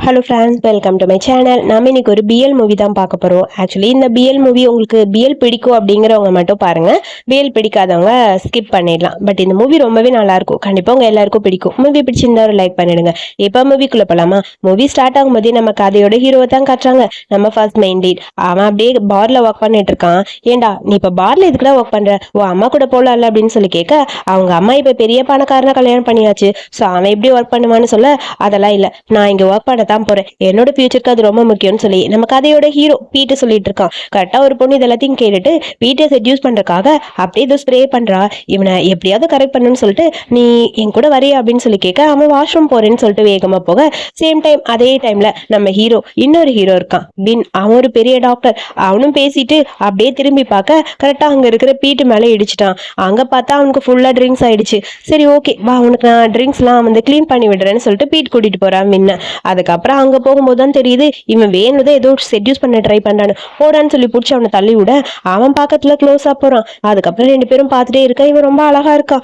Hello friends, welcome to my channel. நாம இன்னைக்கு ஒரு பிஎல் மூவி தான் பார்க்க போகிறோம். ஆக்சுவலி இந்த பிஎல் மூவி உங்களுக்கு பிஎல் பிடிக்கும் அப்படிங்கிறவங்க மட்டும் பாருங்கள். பிஎல் பிடிக்காதவங்க ஸ்கிப் பண்ணிடலாம். பட் இந்த மூவி ரொம்பவே நல்லாயிருக்கும். கண்டிப்பாக உங்கள் எல்லாருக்கும் பிடிக்கும். மூவி பிடிச்சிருந்தா ஒரு லைக் பண்ணிடுங்க. இப்போ மூவிக்குள்ளே போகலாமா? மூவி ஸ்டார்ட் ஆகும்போதே நம்ம கதையோட ஹீரோவை தான் காட்டுறாங்க. நம்ம ஃபர்ஸ்ட் மெயின் லீட். அவன் அப்படியே பாரில் ஒர்க் பண்ணிட்டு இருக்கான். ஏண்டா நீ இப்போ பாரில் எதுக்குடா ஒர்க் பண்ணுற? ஓ அம்மா கூட போகலாம்ல அப்படின்னு சொல்லி கேட்க, அவங்க அம்மா இப்போ பெரிய பணக்காரனை கல்யாணம் பண்ணியாச்சு. ஸோ அவன் எப்படி ஒர்க் பண்ணுவான்னு சொல்ல, அதெல்லாம் இல்லை, நான் இங்கே ஒர்க் பண்ண தான் போறேன், என்னோட ஃபியூச்சருக்கு அது ரொம்ப முக்கியம்னு சொல்லி நம்ம கதையோட ஹீரோ பீட்டர் சொல்லிட்டு இருக்கான். கரெக்டா ஒரு பொண்ணு இதெல்லாத்தையும் கேட்டுட்டு பீட்டர் செட்யூஸ் பண்றதுக்காக அப்படியே ஏதோ ஸ்ப்ரே பண்றா. இவனை எப்படியாவது கரெக்ட் பண்ணுன்னு சொல்லிட்டு, நீ என் கூட வரையா அப்படின்னு சொல்லி கேட்க, அவன் வாஷ்ரூம் போறேன்னு சொல்லிட்டு வேகமா போக, சேம் டைம் அதே டைம்ல நம்ம ஹீரோ இன்னொரு ஹீரோ இருக்கான் பின். அவன் ஒரு பெரிய டாக்டர். அவனும் பேசிட்டு அப்படியே திரும்பி பார்க்க கரெக்டா அங்க இருக்கிற பீட்டு மேல இடிச்சிட்டான். அங்க பார்த்தா அவனுக்கு ஃபுல்லா ட்ரிங்க்ஸ் ஆயிடுச்சு. சரி ஓகே வா, அவனுக்கு நான் ட்ரிங்க்ஸ் எல்லாம் வந்து கிளீன் பண்ணி விடுறேன்னு சொல்லிட்டு பீட் கூட்டிட்டு போறான் மின்ன. அதுக்கப்புறம் அங்க போகும்போது தான் தெரியுது இவன் வேணுதான் ஏதோ செட்யூஸ் பண்ண ட்ரை பண்றான்னு. போடான்னு சொல்லி பிடிச்சி அவனை தள்ளி விட அவன் பக்கத்துல க்ளோஸா போறான். அதுக்கப்புறம் ரெண்டு பேரும் பார்த்துட்டே இருக்க, இவன் ரொம்ப அழகா இருக்கான்.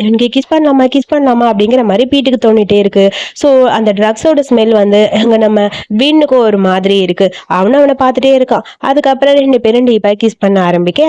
இவனுக்கு கிஸ் பண்ணலாமா அப்படிங்கிற மாதிரி பீட்டுக்கு தோணிட்டே இருக்கு. ஸோ அந்த ட்ரக்ஸோட ஸ்மெல் வந்து அங்க நம்ம வீணுக்கும் ஒரு மாதிரி இருக்கு. அவனை பார்த்துட்டே இருக்கான். அதுக்கப்புறம் ரெண்டு பேரும் டீப்பா கிஸ் பண்ண ஆரம்பிக்க,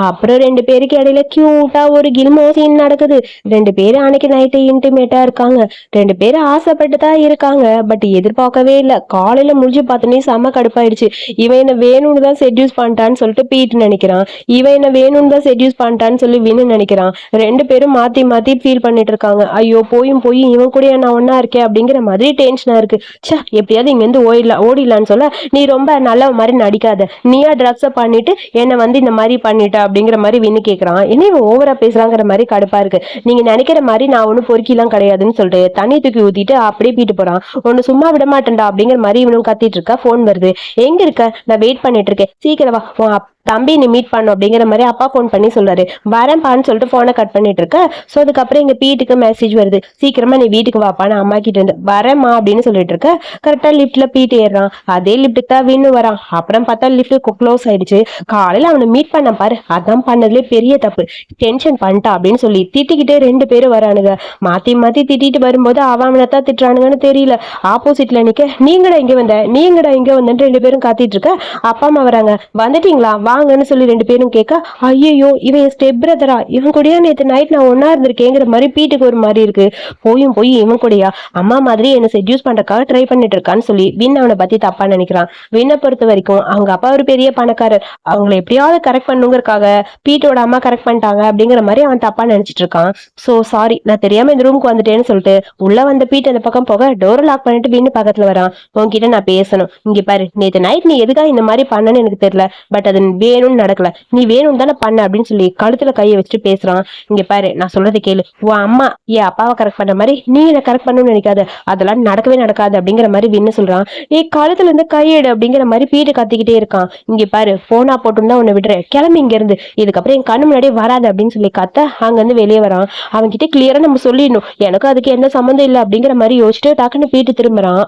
அப்புறம் ரெண்டு பேருக்கு இடையில கியூட்டா ஒரு கில்மோ சீன் நடக்குது. ரெண்டு பேரும் அன்னைக்கு நைட்டு இன்டிமேட்டா இருக்காங்க. ரெண்டு பேரும் ஆசைப்பட்டு தான் இருக்காங்க. பட் எதிர்பார்க்கவே இல்லை. காலையில முடிஞ்சு பார்த்தோன்னே செம்ம கடுப்பாயிடுச்சு. இவன் என்ன வேணும்னு தான் செட்யூஸ் பண்ணிட்டான்னு சொல்லிட்டு பீட்டு நினைக்கிறான். இவன் என்ன வேணும்னு தான் செட்யூஸ் பண்ணிட்டான்னு சொல்லி வின்னு நினைக்கிறான். ரெண்டு பேரும் மாத்தி மாத்தி ஃபீல் பண்ணிட்டு இருக்காங்க. ஐயோ போய் இவன் கூட நான் ஒன்னா இருக்கேன் அப்படிங்கிற மாதிரி டென்ஷனா இருக்கு. சே, எப்படியாவது இங்கேருந்து ஓடிடலான்னு சொல்ல, நீ ரொம்ப நல்ல மாதிரி நடிக்காத, நீயா ட்ரக்ஸை பண்ணிட்டு என்னை வந்து இந்த மாதிரி பண்ணிட்ட அப்படிங்கிற மாதிரி வின்னு கேட்கறான். என்ன இவன் ஓவரா பேசுறாங்கிற மாதிரி கடுப்பா இருக்கு. நீங்க நினைக்கிற மாதிரி நான் ஒன்னும் பொறுக்கிலாம் கிடையாதுன்னு சொல்லிட்டு தண்ணி தூக்கி ஊத்திட்டு அப்படியே பீட்டு போறான். ஒன்னு சும்மா விட மாட்டேன்டா அப்படிங்கிற மாதிரி இவனும் கத்திட்டு இருக்கா. போன் வருது. எங்க இருக்க? நான் வெயிட் பண்ணிட்டு இருக்கேன், சீக்கிரம் வா, தம்பி நீ மீட் பண்ணும் அப்படிங்கிற மாதிரி அப்பா ஃபோன் பண்ணி சொல்றாரு. வரேன்பான்னு சொல்லிட்டு போனை கட் பண்ணிட்டு இருக்க. ஸோ அதுக்கப்புறம் எங்க வீட்டுக்கு மெசேஜ் வருது, சீக்கிரமா நீ வீட்டுக்கு வாப்பான்னு அம்மா கிட்ட இருந்து. வரேம்மா அப்படின்னு சொல்லிட்டு இருக்க. கரெக்டா லிப்ட்ல பீட்டு ஏறான். அதே லிப்டுக்கு தான் வீணு வரான். அப்புறம் பார்த்தா லிப்ட் க்ளோஸ் ஆயிடுச்சு. காலையில அவனை மீட் பண்ண பாரு, அதான் பண்ணதுலேயே பெரிய தப்பு, டென்ஷன் பண்ணிட்டா அப்படின்னு சொல்லி திட்டிக்கிட்டே ரெண்டு பேரும் வரானுங்க. மாத்தி மாத்தி திட்டிட்டு வரும்போது அவனை தான் திட்டுறானுங்கன்னு தெரியல. ஆப்போசிட்ல நிக்க, நீங்கடா இங்க வந்தேன்னு ரெண்டு பேரும் காத்திட்டு இருக்க. அப்பா அம்மா வராங்க. வந்துட்டீங்களா வாங்கன்னு சொல்லி ரெண்டு பேரும் கேட்க, ஐயோ இவன் ஸ்டெப் பிரதரா, இவன் கூடயா நேற்று நைட் நான் ஒன்னா இருந்திருக்கேங்கிற மாதிரி பீட்டுக்கு ஒரு மாதிரி இருக்கு. போய் இவன் கூடயா அம்மா மாதிரி என்ன செட்யூஸ் பண்றதுக்காக ட்ரை பண்ணிட்டு இருக்கான்னு சொல்லி வின் அவனை பத்தி தப்பா நினைக்கிறான். வின்னை பொறுத்த வரைக்கும் அவங்க அப்பா ஒரு பெரிய பணக்காரர், அவங்களை எப்படியாவது கரெக்ட் பண்ணுங்கிறக்காக பீட்டோட அம்மா கரெக்ட் பண்ணிட்டாங்க அப்படிங்கிற மாதிரி அவன் தப்பா நினைச்சிட்டு இருக்கான். சோ சாரி, நான் தெரியாம இந்த ரூமுக்கு வந்துட்டேன்னு சொல்லிட்டு உள்ள வந்த பீட் அந்த பக்கம் போக டோரை லாக் பண்ணிட்டு வின்னு பக்கத்துல வரான். உன்கிட்ட நான் பேசணும். இங்க பாரு, நேற்று நைட் நீ எதுக்காக இந்த மாதிரி பண்ணன்னு எனக்கு தெரியல, பட் அது வேணும்னு நடக்கல, நீ வேணும் தானே பண்ண அப்படின்னு சொல்லி கழுத்துல கையை வச்சுட்டு பேசுறான். இங்க பாரு, நான் சொல்றதை கேளு. உன் அம்மா என் அப்பாவை கரெக்ட் பண்ற மாதிரி நீ என்ன கரெக்ட் பண்ணணும்னு நினைக்காத, அதெல்லாம் நடக்கவே நடக்காது அப்படிங்கிற மாதிரி வின்னு சொல்றான். நீ கழுத்துல இருந்து கையெடு அப்படிங்கிற மாதிரி பீட்டு கத்திக்கிட்டே இருக்கான். இங்க பாரு, போனா போட்டுன்னு தான் உன்னை விடுறேன், கிளம்பி இங்க இருந்து, இதுக்கப்புறம் என் கண்ணு முன்னாடியே வராது அப்படின்னு சொல்லி கத்த அங்க இருந்து வெளியே வரான். அவன் கிட்ட கிளியரா நம்ம சொல்லிடணும், எனக்கும் அதுக்கு எந்த சம்மந்தம் இல்லை அப்படிங்கிற மாதிரி யோசிச்சுட்டு டக்குன்னு பீட்டு திரும்புறான்.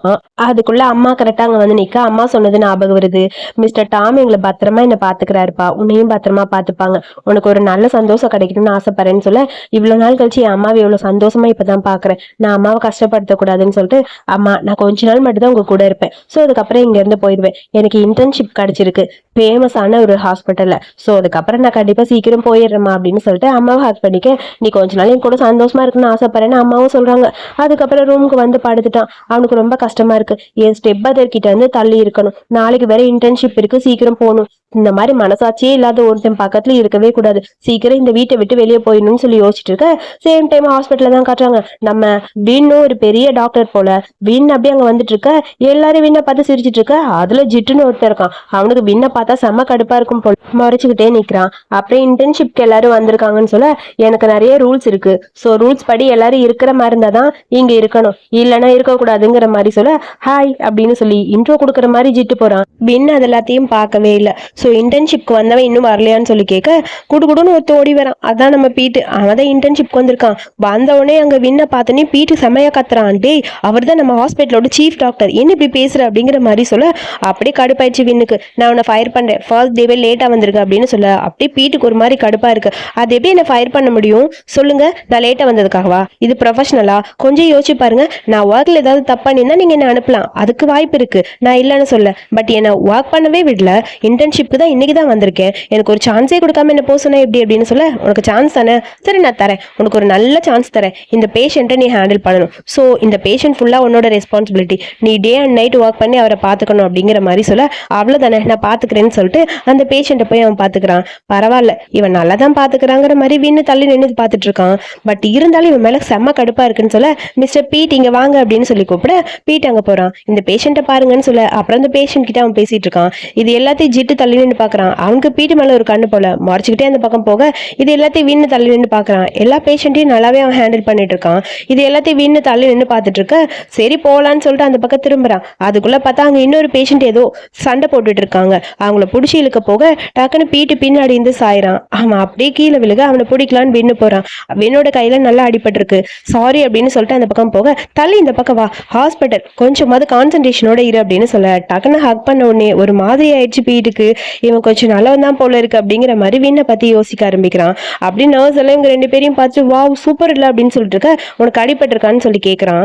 அதுக்குள்ள அம்மா கரெக்டா அங்க வந்து நிக்க, அம்மா சொன்னது ஞாபகம் வருது. மிஸ்டர் டாம் எங்களை பத்திரமா என்ன பாத்துக்கிறாருப்பா, உன்னையும் பத்திரமா பாத்துப்பாங்க, உனக்கு ஒரு நல்ல சந்தோஷம் கிடைக்கணும்னு ஆசைப்படுறேன்னு சொல்ல, இவ்வளவு நாள் கழிச்சு என் அம்மாவை எவ்வளவு சந்தோஷமா இப்பதான் பாக்குறேன், நான் அம்மாவை கஷ்டப்படுத்த கூடாதுன்னு சொல்லிட்டு, அம்மா நான் கொஞ்ச நாள் மட்டும் தான் உங்க கூட இருப்பேன், ஸோ அதுக்கப்புறம் இங்க இருந்து போயிடுவேன், எனக்கு இன்டர்ன்ஷிப் கிடைச்சிருக்கு ஃபேமஸான ஒரு ஹாஸ்பிட்டல்ல, ஸோ அதுக்கப்புறம் நான் கண்டிப்பா சீக்கிரம் போயிடுறேம்மா அப்படின்னு சொல்லிட்டு அம்மாவை ஹாக் பண்ணிக்க, நீ கொஞ்ச நாள் என் கூட சந்தோஷமா இருக்குன்னு ஆசைப்படுறேன்னு அம்மாவும் சொல்றாங்க. அதுக்கப்புறம் ரூமுக்கு வந்து படுத்துட்டான். அவனுக்கு ரொம்ப கஷ்டமா இருக்கு. என் ஸ்டெப் பதர் கிட்ட இருந்து தள்ளி இருக்கணும், நாளைக்கு வேற இன்டர்ன்ஷிப் இருக்கு, சீக்கிரம் போகணும், இந்த மாதிரி மனசாட்சியே இல்லாத ஒருத்தன் பக்கத்துல இருக்கவே கூடாது, சீக்கிரம் இந்த வீட்டை விட்டு வெளியே போயிடணும்னு சொல்லி யோசிச்சுட்டு இருக்க. சேம் டைம் ஹாஸ்பிட்டல்ல தான் காட்டுறாங்க. நம்ம வீணும் ஒரு பெரிய டாக்டர் போல. வீண் அப்படியே அங்க வந்துட்டு இருக்க. எல்லாரும் வீணை பார்த்து சிரிச்சிட்டு இருக்க. அதுல ஜிட்டுன்னு ஒருத்தர் இருக்கான். அவனுக்கு வீணை பார்த்தா செம்ம கடுப்பா இருக்கும் போல, மறைச்சுக்கிட்டே நிக்கிறான். அப்புறம் இன்டர்ன்ஷிப்க்கு எல்லாரும் வந்திருக்காங்கன்னு சொல்ல, எனக்கு நிறைய ரூல்ஸ் இருக்கு, ஸோ ரூல்ஸ் படி எல்லாரும் இருக்கிற மாதிரி இருந்தாதான் இங்க இருக்கணும், இல்லைன்னா இருக்கக்கூடாதுங்கிற மாதிரி சொல்ல, ஹாய் அப்படின்னு சொல்லி இன்ட்ரோ கொடுக்குற மாதிரி ஜிட்டு போறான். வீண் அது எல்லாத்தையும் பார்க்கவே இல்லை. ஸோ இன்டர்ன்ஷிப்க்கு வந்தவன் இன்னும் வரலையான்னு சொல்லி கேட்க குடுகுடுன்னு ஒருத்த ஓடி வரான். அதான் நம்ம பீட்டு. அவன் தான் இன்டர்ன்ஷிப்க்கு வந்திருக்கான். வந்தவொடனே அங்க வின்ன பார்த்தோன்னே பீட்டு செம்மையா கத்துறான். டேய் அவர் தான் நம்ம ஹாஸ்பிட்டலோட சீஃப் டாக்டர், என்ன இப்படி பேசுற அப்படிங்கிற மாதிரி சொல்ல அப்படியே கடுப்பாயிடுச்சு வின்னுக்கு. நான் உன்னை ஃபயர் பண்றேன், ஃபர்ஸ்ட் டேவே லேட்டா வந்திருக்கு அப்படின்னு சொல்ல அப்படியே பீட்டுக்கு ஒரு மாதிரி கடுப்பா இருக்கு. அது எப்படி என்ன ஃபயர் பண்ண முடியும் சொல்லுங்க, நான் லேட்டா வந்ததுக்காகவா? இது ப்ரொஃபஷனலா? கொஞ்சம் யோசிச்சு பாருங்க. நான் ஒர்க்ல ஏதாவது தப்பு பண்ணியிருந்தா நீங்க என்ன அனுப்பலாம், அதுக்கு வாய்ப்பு இருக்கு, நான் இல்லைன்னு சொல்ல. பட் என்ன ஒர்க் பண்ணவே விடல, இன்டர்ன்ஷிப்க்கு தான் இன்னைக்கு தான் வந்திருக்கேன், எனக்கு ஒரு சான்ஸே கொடுக்காம என்ன போக சொன்னா எப்படி அப்படின்னு சொல்ல, உனக்கு சான்ஸ் தானே, சரி நான் தரேன், உனக்கு ஒரு நல்ல சான்ஸ் தரேன், இந்த பேஷண்ட்டை நீ ஹேண்டில் பண்ணணும். ஸோ இந்த பேஷண்ட் ஃபுல்லாக உன்னோட ரெஸ்பான்சிபிலிட்டி, நீ டே அண்ட் நைட் ஒர்க் பண்ணி அவரை பார்த்துக்கணும் அப்படிங்கிற மாதிரி சொல்ல, அவ்வளோதானே நான் பார்த்துக்கிறேன்னு சொல்லிட்டு அந்த பேஷண்ட்டை போய் அவன் பார்த்துக்கிறான். பரவாயில்ல, இவன் நல்லா தான் பார்த்துக்கிறாங்கிற மாதிரி வின்னு தள்ளி நின்று பார்த்துட்டு இருக்கான். பட் இருந்தாலும் இவன் மேலே செம்ம கடுப்பாக இருக்குன்னு சொல்ல, மிஸ்டர் பீட் இங்கே வாங்க அப்படின்னு சொல்லி கூப்பிட பீட் அங்கே போகிறான். இந்த பேஷண்ட்டை பாருங்கன்னு சொல்ல, அப்புறம் அந்த பேஷண்ட் கிட்ட அவன் பேசிட்டு இருக்கான். இது எல்லாத்தையும் ஜிட்டு தள்ளி நின்று பார்க்குறான். அவனுக்கு பீட்டு மேலே ஒரு கண்ணு போல மறைச்சிக்கிட்டே அந்த பக்கம் போக, இது எல்லாத்தையும் வின்னு தள்ளி நின்று பார்க்குறான். எல்லா பேஷண்ட்டையும் நல்லாவே அவன் ஹேண்டில் பண்ணிட்டு இருக்கான். இது எல்லாத்தையும் வின்னு தள்ளி நின்று பார்த்துட்டு இருக்க, சரி போகலான்னு சொல்லிட்டு அந்த பக்கம் திரும்புறான். அதுக்குள்ள பார்த்தா அங்கே இன்னொரு பேஷண்ட் ஏதோ சண்டை போட்டுட்டு இருக்காங்க. அவங்கள பிடிச்சி இழுக்க போக டக்குன்னு பீட்டு பின்னாடி இருந்து சாயிறான். அவன் அப்படியே கீழே விழுக அவனை பிடிக்கலான்னு வின்னு போறான். வின்னோட கையில நல்லா அடிபட்டிருக்கு. சாரி அப்படின்னு சொல்லிட்டு அந்த பக்கம் போக, தள்ளி இந்த பக்கம் வா, ஹாஸ்பிட்டல், கொஞ்சமாவது கான்சன்ட்ரேஷனோட இரு அப்படின்னு சொல்ல, டக்குன்னு ஹக் பண்ண உடனே ஒரு மாதிரி ஆயிடுச்சு பீட்டுக்கு. இவன் கொஞ்சம் நல்லவன் தான் போல இருக்கு அப்படிங்கிற மாதிரி வின்னை பத்தி யோசிக்க ஆரம்பிக்கிறான். அப்படி நர்ஸ் எல்லாம் இவங்க ரெண்டு பேரையும் பார்த்து வா சூப்பர் இல்லை அப்படின்னு சொல்லிட்டு இருக்க, உனக்கு அடிபட்டிருக்கான்னு சொல்லி கேட்கறான்.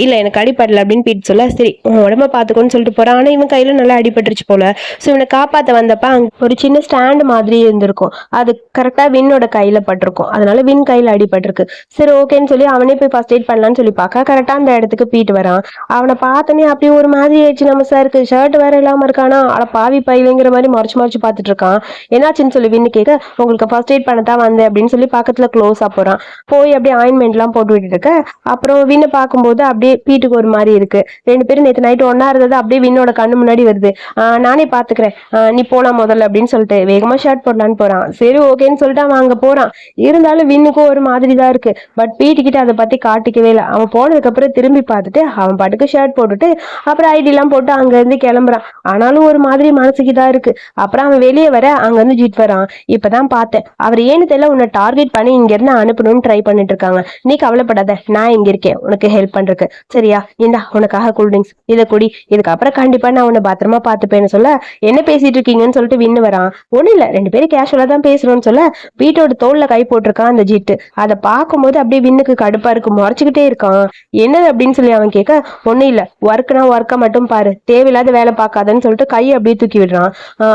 இல்ல எனக்கு அடிபடல அப்படின்னு பீட்டு சொல்ல, சரி உன் உடம்ப பாத்துக்கோன்னு சொல்லிட்டு போறான். ஆனா இவன் கையில நல்லா அடிபட்டுருச்சு போல. ஸோ இவனை காப்பாத்த வந்தப்ப அங்க ஒரு சின்ன ஸ்டாண்ட் மாதிரி இருந்திருக்கும், அது கரெக்டா வின்னோட கையில பட்டிருக்கும். அதனால வின் கையில அடிபட்டிருக்கு. சரி ஓகேன்னு சொல்லி அவனே போய் ஃபர்ஸ்ட் எய்ட் பண்ணலான்னு சொல்லி பார்க்க கரெக்டா அந்த இடத்துக்கு பீட்டு வரான். அவனை பார்த்தனே அப்படியே ஒரு மாதிரி ஆயிடுச்சு. நம்ம சாருக்கு ஷர்ட் வேற இல்லாம இருக்கானா, அட பாவி பையங்கிற மாதிரி மறைச்சு பார்த்துட்டு இருக்கான். என்னாச்சுன்னு சொல்லி வின்னு கேட்க, உங்களுக்கு ஃபர்ஸ்ட் எய்ட் பண்ண தான் வந்தேன் அப்படின்னு சொல்லி பக்கத்துல க்ளோஸா போறான். போய் அப்படியே ஆயின்மெண்ட் எல்லாம் போட்டு விட்டுட்டு இருக்க, அப்புறம் வின்னு பார்க்கும்போது அப்படியே பீட்டுக்கு ஒரு மாதிரி இருக்கு. ரெண்டு பேரும் நேற்று நைட்டு ஒன்னா இருந்தது அப்படியே வின்னோட கண்ணு முன்னாடி வருது. நானே பாத்துக்கிறேன், நீ போலாம் முதல்ல அப்படின்னு சொல்லிட்டு வேகமா ஷர்ட் போடலான்னு போறான். சரி ஓகேன்னு சொல்லிட்டு அவன் அங்க போறான். இருந்தாலும் வின்னுக்கும் ஒரு மாதிரி தான் இருக்கு. பட் பீட்டு கிட்ட அதை பத்தி காட்டிக்கவே இல்லை. அவன் போனதுக்கு அப்புறம் திரும்பி பார்த்துட்டு அவன் பாட்டுக்கு ஷர்ட் போட்டுட்டு அப்புறம் ஐடி எல்லாம் போட்டு அங்க இருந்து கிளம்புறான். ஆனாலும் ஒரு மாதிரி மனசுக்கு தான் இருக்கு. அப்புறம் அவன் வெளியே வர அங்க இருந்து ஜிட் வரான். இப்பதான் பார்த்தேன், அவர் ஏன்னு தெரியல உன்னை டார்கெட் பண்ணி இங்க இருந்து அனுப்பணும்னு ட்ரை பண்ணிட்டு இருக்காங்க. நீ கவலைப்படாத, நான் இங்க இருக்கேன் உனக்கு ஹெல்ப் பண்றதுக்கு, சரியா? இந்தா உனக்காக கூல்ட்ரிங்க்ஸ், இதை குடி, இதுக்கப்புறம் கண்டிப்பா நான் உன்னை பத்திரமா பார்த்துப்பேன்னு சொல்ல, என்ன பேசிட்டு இருக்கீங்கன்னு சொல்லிட்டு வின்னு வரான். ஒண்ணும் இல்ல, ரெண்டு பேரும் கேஷுவலா தான் பேசுறோம்னு சொல்ல, வீட்டோட தோல்ல கை போட்டிருக்கான் அந்த ஜிட்டு. அதை பார்க்கும்போது அப்படியே வின்னுக்கு கடுப்பா இருக்கு, முறைச்சுக்கிட்டே இருக்கான். என்னது அப்படின்னு சொல்லி அவன் கேட்க, ஒன்னும் இல்ல, ஒர்க்னா ஒர்க்கை மட்டும் பாரு, தேவையில்லாத வேலை பார்க்காதன்னு சொல்லிட்டு கையை அப்படியே தூக்கி விடுறான்.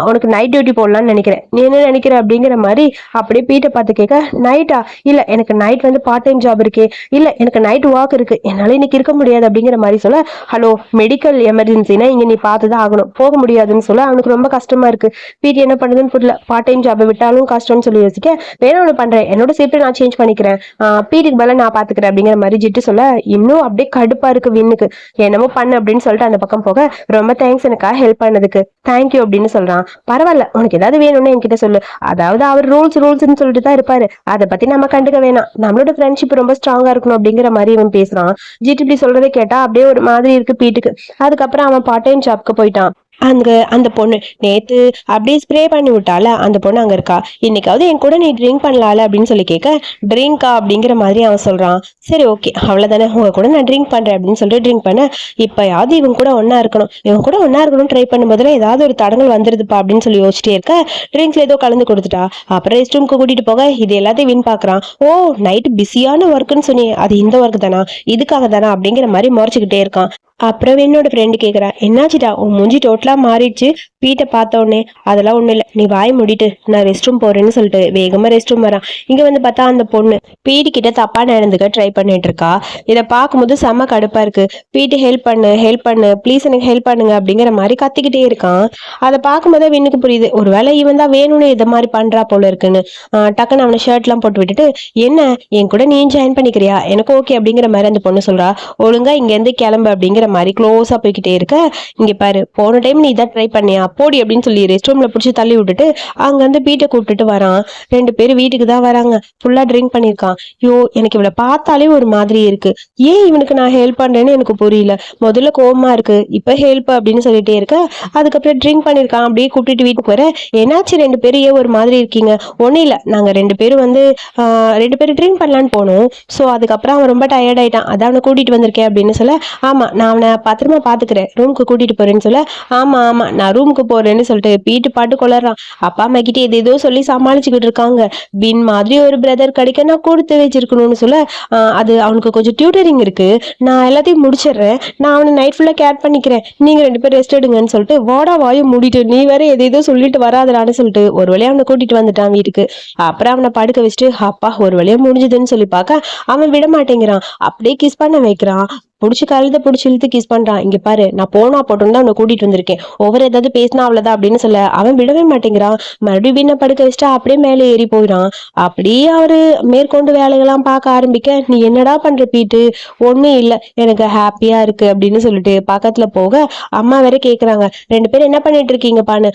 உனக்கு நைட் டியூட்டி போடலான்னு நினைக்கிறேன், நீ என்ன நினைக்கிற அப்படிங்கிற மாதிரி அப்படியே பீட்டை பார்த்து கேட்க, நைட்டா? இல்ல எனக்கு நைட் வந்து பார்ட் டைம் ஜாப் இருக்கு, இல்ல எனக்கு நைட் வாக் இருக்கு, என்னால இன்னைக்கு இருக்க முடியாது அப்படிங்கிற மாதிரி சொல்ல, ஹலோ மெடிக்கல் எமர்ஜென்சினா இங்க நீ பார்த்துதான் ஆகணும், போக முடியாதுன்னு சொல்ல அவனுக்கு ரொம்ப கஷ்டமா இருக்கு. பீட்டி என்ன பண்ணுதுன்னு புரியல. பார்ட் டைம் ஜாப் விட்டாலும் கஷ்டம்னு சொல்லி யோசிக்க, வேணும் ஒன்று பண்றேன், என்னோட சேஃப்டி நான் சேஞ்ச் பண்ணிக்கிறேன், பீட்டிக்கு பதிலாக நான் பாத்துக்கிறேன் அப்படிங்கிற மாதிரி ஜிட்டு சொல்ல, இன்னும் அப்படியே கடுப்பா இருக்கு வின்னுக்கு. என்னமோ பண்ணு அப்படின்னு சொல்லிட்டு அந்த பக்கம் போக, ரொம்ப தேங்க்ஸ் எனக்காக ஹெல்ப் பண்ணதுக்கு, தேங்க்யூ அப்படின்னு சொல்றான். பரவாயில்ல, உனக்கு ஏதாவது வேணும்னு என்கிட்ட சொல்லு, அதாவது அவர் ரூல்ஸ்ன்னு சொல்லிட்டு தான் இருப்பாரு, அதை பத்தி நம்ம கண்டுக்க வேணாம், நம்மளோட ஃப்ரெண்ட்ஷிப் ரொம்ப ஸ்ட்ராங்கா இருக்கணும் அப்படிங்கிற மாதிரி இவன் பேசுறான். ஜிட்டு இப்படி சொல்றதை கேட்டா அப்படியே ஒரு மாதிரி இருக்கு பீட்டுக்கு. அதுக்கப்புறம் அவன் பார்ட் டைம் ஜாப்க்கு போயிட்டான். அங்க அந்த பொண்ணு நேத்து அப்படியே ஸ்ப்ரே பண்ணி விட்டால, அந்த பொண்ணு அங்க இருக்கா. இன்னைக்காவது என் கூட நீ ட்ரிங்க் பண்ணலால அப்படின்னு சொல்லி கேட்க, ட்ரிங்கா அப்படிங்கிற மாதிரி அவன் சொல்றான். சரி ஓகே அவ்வளவுதானே, உங்க கூட நான் ட்ரிங்க் பண்றேன் அப்படின்னு சொல்லிட்டு ட்ரிங்க் பண்ண, இப்பயாவது இவன் கூட ஒன்னா இருக்கணும், இவன் கூட ஒன்னா இருக்கணும் ட்ரை பண்ணும் போதுல ஏதாவது ஒரு தடங்கள் வந்துருதுப்பா அப்படின்னு சொல்லி யோசிச்சிட்டே இருக்க, ட்ரிங்க்ஸ்ல ஏதோ கலந்து கொடுத்துட்டா. அப்புறம் ரெஸ்ட் ரூம்க்கு கூட்டிட்டு போக இது எல்லாத்தையும் வின் பாக்குறான். ஓ நைட்டு பிஸியான ஒர்க்குன்னு சொன்னி, அது இந்த ஒர்க் தானா, இதுக்காக தானா அப்படிங்கிற மாதிரி முறைச்சுக்கிட்டே இருக்கான். அப்புறம் என்னோட ஃப்ரெண்டு கேட்குறா, என்னாச்சுடா உன் மூஞ்சி டோட்டலாக மாறிடுச்சு பீட்டை பார்த்த உடனே. அதெல்லாம் ஒன்றும் இல்லை, நீ வாய் மூடிட்டு நான் ரெஸ்ட் ரூம் போறேன்னு சொல்லிட்டு வேகமாக ரெஸ்ட் ரூம் வரான். இங்கே வந்து பார்த்தா அந்த பொண்ணு பீட்டி கிட்ட தப்பா நடந்துக்க ட்ரை பண்ணிட்டு இருக்கா. இதை பார்க்கும்போது செம்ம கடுப்பா இருக்கு. பீட்டு ஹெல்ப் பண்ணு ப்ளீஸ் எனக்கு ஹெல்ப் பண்ணுங்க அப்படிங்கிற மாதிரி கத்திக்கிட்டே இருக்கான். அதை பார்க்கும்போதே விண்ணுக்கு புரியுது, ஒருவேளை இவன் தான் வேணும்னு இதை மாதிரி பண்றா போல இருக்குன்னு. டக்குன்னு அவனை ஷர்ட்லாம் போட்டு விட்டுட்டு, என்ன என் கூட நீ ஜாயின் பண்ணிக்கிறியா, எனக்கு ஓகே அப்படிங்கிற மாதிரி அந்த பொண்ணு சொல்றா. ஒழுங்கா இங்கேருந்து கிளம்பு அப்படிங்கிற மாதிரி க்ளோஸா போய்கிட்டே இருக்க, இங்க பாரு போன டைம் நீ இதான் ட்ரை பண்ணியா போடி அப்படின்னு சொல்லி ரெஸ்ட் ரூம்ல பிடிச்சி தள்ளி விட்டுட்டு அங்க வந்து பீட்டை கூப்பிட்டுட்டு வரான். 2 பேரும் வீட்டுக்கு தான் வராங்க. ஃபுல்லா ட்ரிங்க் பண்ணிருக்கான். ஐயோ எனக்கு இவளை பார்த்தாலே ஒரு மாதிரி இருக்கு. ஏன் இவனுக்கு நான் ஹெல்ப் பண்றேன்னு எனக்கு புரியல. முதல்ல கோவமா இருக்கு, இப்ப ஹெல்ப் அப்படின்னு சொல்லிட்டே இருக்க. அதுக்கப்புறம் ட்ரிங்க் பண்ணிருக்கான். அப்படியே கூப்பிட்டுட்டு வீட்டுக்கு வர, என்னாச்சு 2 பேரும் ஏன் ஒரு மாதிரி இருக்கீங்க? ஒன்னும் இல்ல, நாங்க 2 பேரும் வந்து 2 பேரும் ட்ரிங்க் பண்ணலான்னு போனோம். ஸோ அதுக்கப்புறம் அவன் ரொம்ப டயர்ட் ஆயிட்டான், அதான் அவனை கூட்டிட்டு வந்திருக்கேன் அப்படின்னு சொல்ல, ஆமா நான் அவனை பத்திரமா பாத்துக்கிறேன், ரூமுக்கு கூட்டிட்டு போறேன்னு சொல்ல, ஆமா ஆமா நான் ரூமுக்கு போறேன்னு சொல்லிட்டு பீட்டு பாட்டு கொளறான். அப்பா அம்மா கிட்ட ஏதோ சொல்லி சமாளிச்சுக்கிட்டு இருக்காங்க. பின் மாதிரி ஒரு பிரதர் கிடைக்க நான் கொடுத்து வச்சிருக்கணும்னு சொல்ல, அது அவனுக்கு கொஞ்சம் டியூட்டரிங் இருக்கு, நான் எல்லாத்தையும் முடிச்சிடுறேன், நான் அவனை நைட் ஃபுல்லா கேர் பண்ணிக்கிறேன், நீங்க 2 பேரும் ரெஸ்ட் எடுங்கன்னு சொல்லிட்டு வாடா வாயை மூடிட்டு நீ வேற ஏதோ சொல்லிட்டு வராதடான்னு சொல்லிட்டு ஒரு வழியா அவனை கூட்டிட்டு வந்துட்டான் வீட்டுக்கு. அப்புறம் அவனை படுக்க வச்சுட்டு அப்பா ஒரு வழியா முடிஞ்சதுன்னு சொல்லி பார்க்க அவன் விட மாட்டேங்கிறான். அப்படியே கிஸ் பண்ண வைக்கிறான். புடிச்சு கழுத புடிச்சு இழுத்து கிஸ் பண்றான். இங்க பாரு நான் போனா போட்டோம் தான் அவனை கூட்டிட்டு வந்திருக்கேன், ஒவ்வொரு ஏதாவது பேசினா அவ்வளவுதான் அப்படின்னு சொல்ல அவன் விடவே மாட்டேங்கிறான். மறுபடியும் வீணை படுக்க வச்சுட்டு அப்படியே மேலே ஏறி போயிடான். அப்படியே அவரு மேற்கொண்டு வேலைகள்லாம் பார்க்க ஆரம்பிக்க, நீ என்னடா பண்ற பீட்டு? ஒண்ணும் இல்ல, எனக்கு ஹாப்பியா இருக்கு அப்படின்னு சொல்லிட்டு பக்கத்துல போக அம்மா வேற கேக்குறாங்க, 2 பேரும் என்ன பண்ணிட்டு இருக்கீங்கப்பான்னு.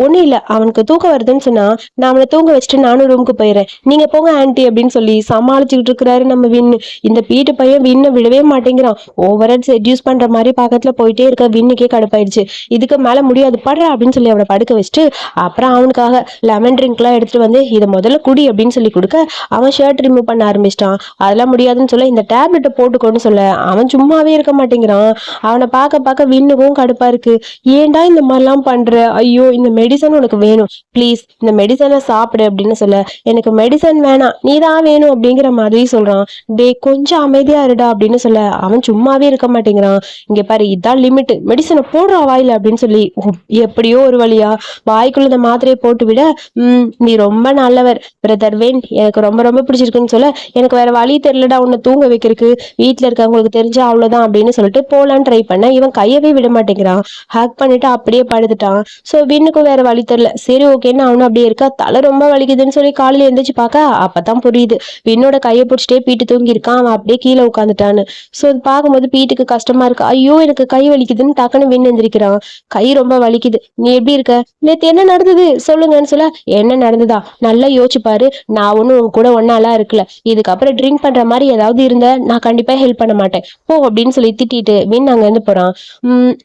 ஒண்ணும் இல்ல, அவனுக்கு தூக்கம் வருதுன்னு சொன்னா நான் அவனை தூங்க வச்சுட்டு நானும் ரூமுக்கு போயிடுறேன், நீங்க போங்க ஆன்ட்டி அப்படின்னு சொல்லி சமாளிச்சுக்கிட்டு இருக்கிறாரு நம்ம வின்னு. இந்த பீட்டு பையன் விண்ணை விடவே மாட்டேங்கிறான். ஓவரா செட்யூஸ் பண்ற மாதிரி பக்கத்துல போயிட்டே இருக்க வின்னுக்கே கடுப்பாயிடுச்சு. இதுக்கு மேல முடியாது படுற அப்படின்னு சொல்லி அவனை படுக்க வச்சுட்டு அப்புறம் அவனுக்காக லெமன் ட்ரிங்க் எல்லாம் எடுத்துட்டு வந்து இதை முதல்ல குடி அப்படின்னு சொல்லி கொடுக்க அவன் ஷர்ட் ரிமூவ் பண்ண ஆரம்பிச்சிட்டான். அதெல்லாம் முடியாதுன்னு சொல்ல இந்த டேப்லெட்டை போட்டுக்கோன்னு சொல்ல அவன் சும்மாவே இருக்க மாட்டேங்கிறான். அவனை பார்க்க பார்க்க வின்னுக்கும் கடுப்பா இருக்கு. ஏன்டா இந்த மாதிரிலாம் பண்ற? ஐயோ இந்த மெடிசன் உனக்கு வேணும், ப்ளீஸ் இந்த மெடிசனை சாப்பிடு அப்படின்னு சொல்ல, எனக்கு மெடிசன் வேணாம் நீதான் வேணும் அப்படிங்கிற மாதிரி சொல்றான். டே கொஞ்சம் அமைதியா இருடா அப்படின்னு சொல்ல அவன் சும்மாவே இருக்க மாட்டேங்கிறான். இங்க பாரு இதான் லிமிட், மெடிசனை போடுறா வாயில அப்படின்னு சொல்லி எப்படியோ ஒரு வழியா வாய்க்குள்ள இந்த மாத்திரையை போட்டு விட, நீ ரொம்ப நல்லவர் பிரதர் வேன், எனக்கு ரொம்ப ரொம்ப பிடிச்சிருக்குன்னு சொல்ல, எனக்கு வேற வழி தெரியலடா உன்னை தூங்க வைக்கிறதுக்கு, வீட்டுல இருக்கவங்களுக்கு தெரிஞ்சா அவ்வளவுதான் அப்படின்னு சொல்லிட்டு போலான்னு ட்ரை பண்ண இவன் கையவே விட மாட்டேங்கிறான். ஹேக் பண்ணிட்டு அப்படியே படுத்துட்டான். சோ வின்னுக்கும் வேற வழி தெரியல, சரி ஓகேன்னு அவனும் அப்படியே இருக்கா. தலை ரொம்ப வலிக்குதுன்னு சொல்லி காலையில எந்திரிச்சு பார்க்க அப்பதான் புரியுது வின்னோட கையை பிடிச்சிட்டே பீட்டு தூங்கி இருக்கான், அவன் அப்படியே கீழே உட்காந்துட்டான்னு. சோ பார்க்கும்போது பீட்டுக்கு கஷ்டமா இருக்கு. ஐயோ எனக்கு கை வலிக்குதுன்னு டக்குன்னு வின் எந்திரிக்கிறான். கை ரொம்ப வலிக்குது, நீ எப்படி இருக்க, நேத்து என்ன நடந்தது சொல்லுங்கன்னு சொல்ல, என்ன நடந்ததா நல்லா யோசிச்சு பாரு, நான் ஒண்ணும் உங்க கூட ஒன்னாலாம் இருக்கல, இதுக்கப்புறம் ட்ரிங்க் பண்ற மாதிரி ஏதாவது இருந்த நான் கண்டிப்பா ஹெல்ப் பண்ண மாட்டேன் போ அப்படின்னு சொல்லி திட்டிட்டு வின் அங்க இருந்து போறான்.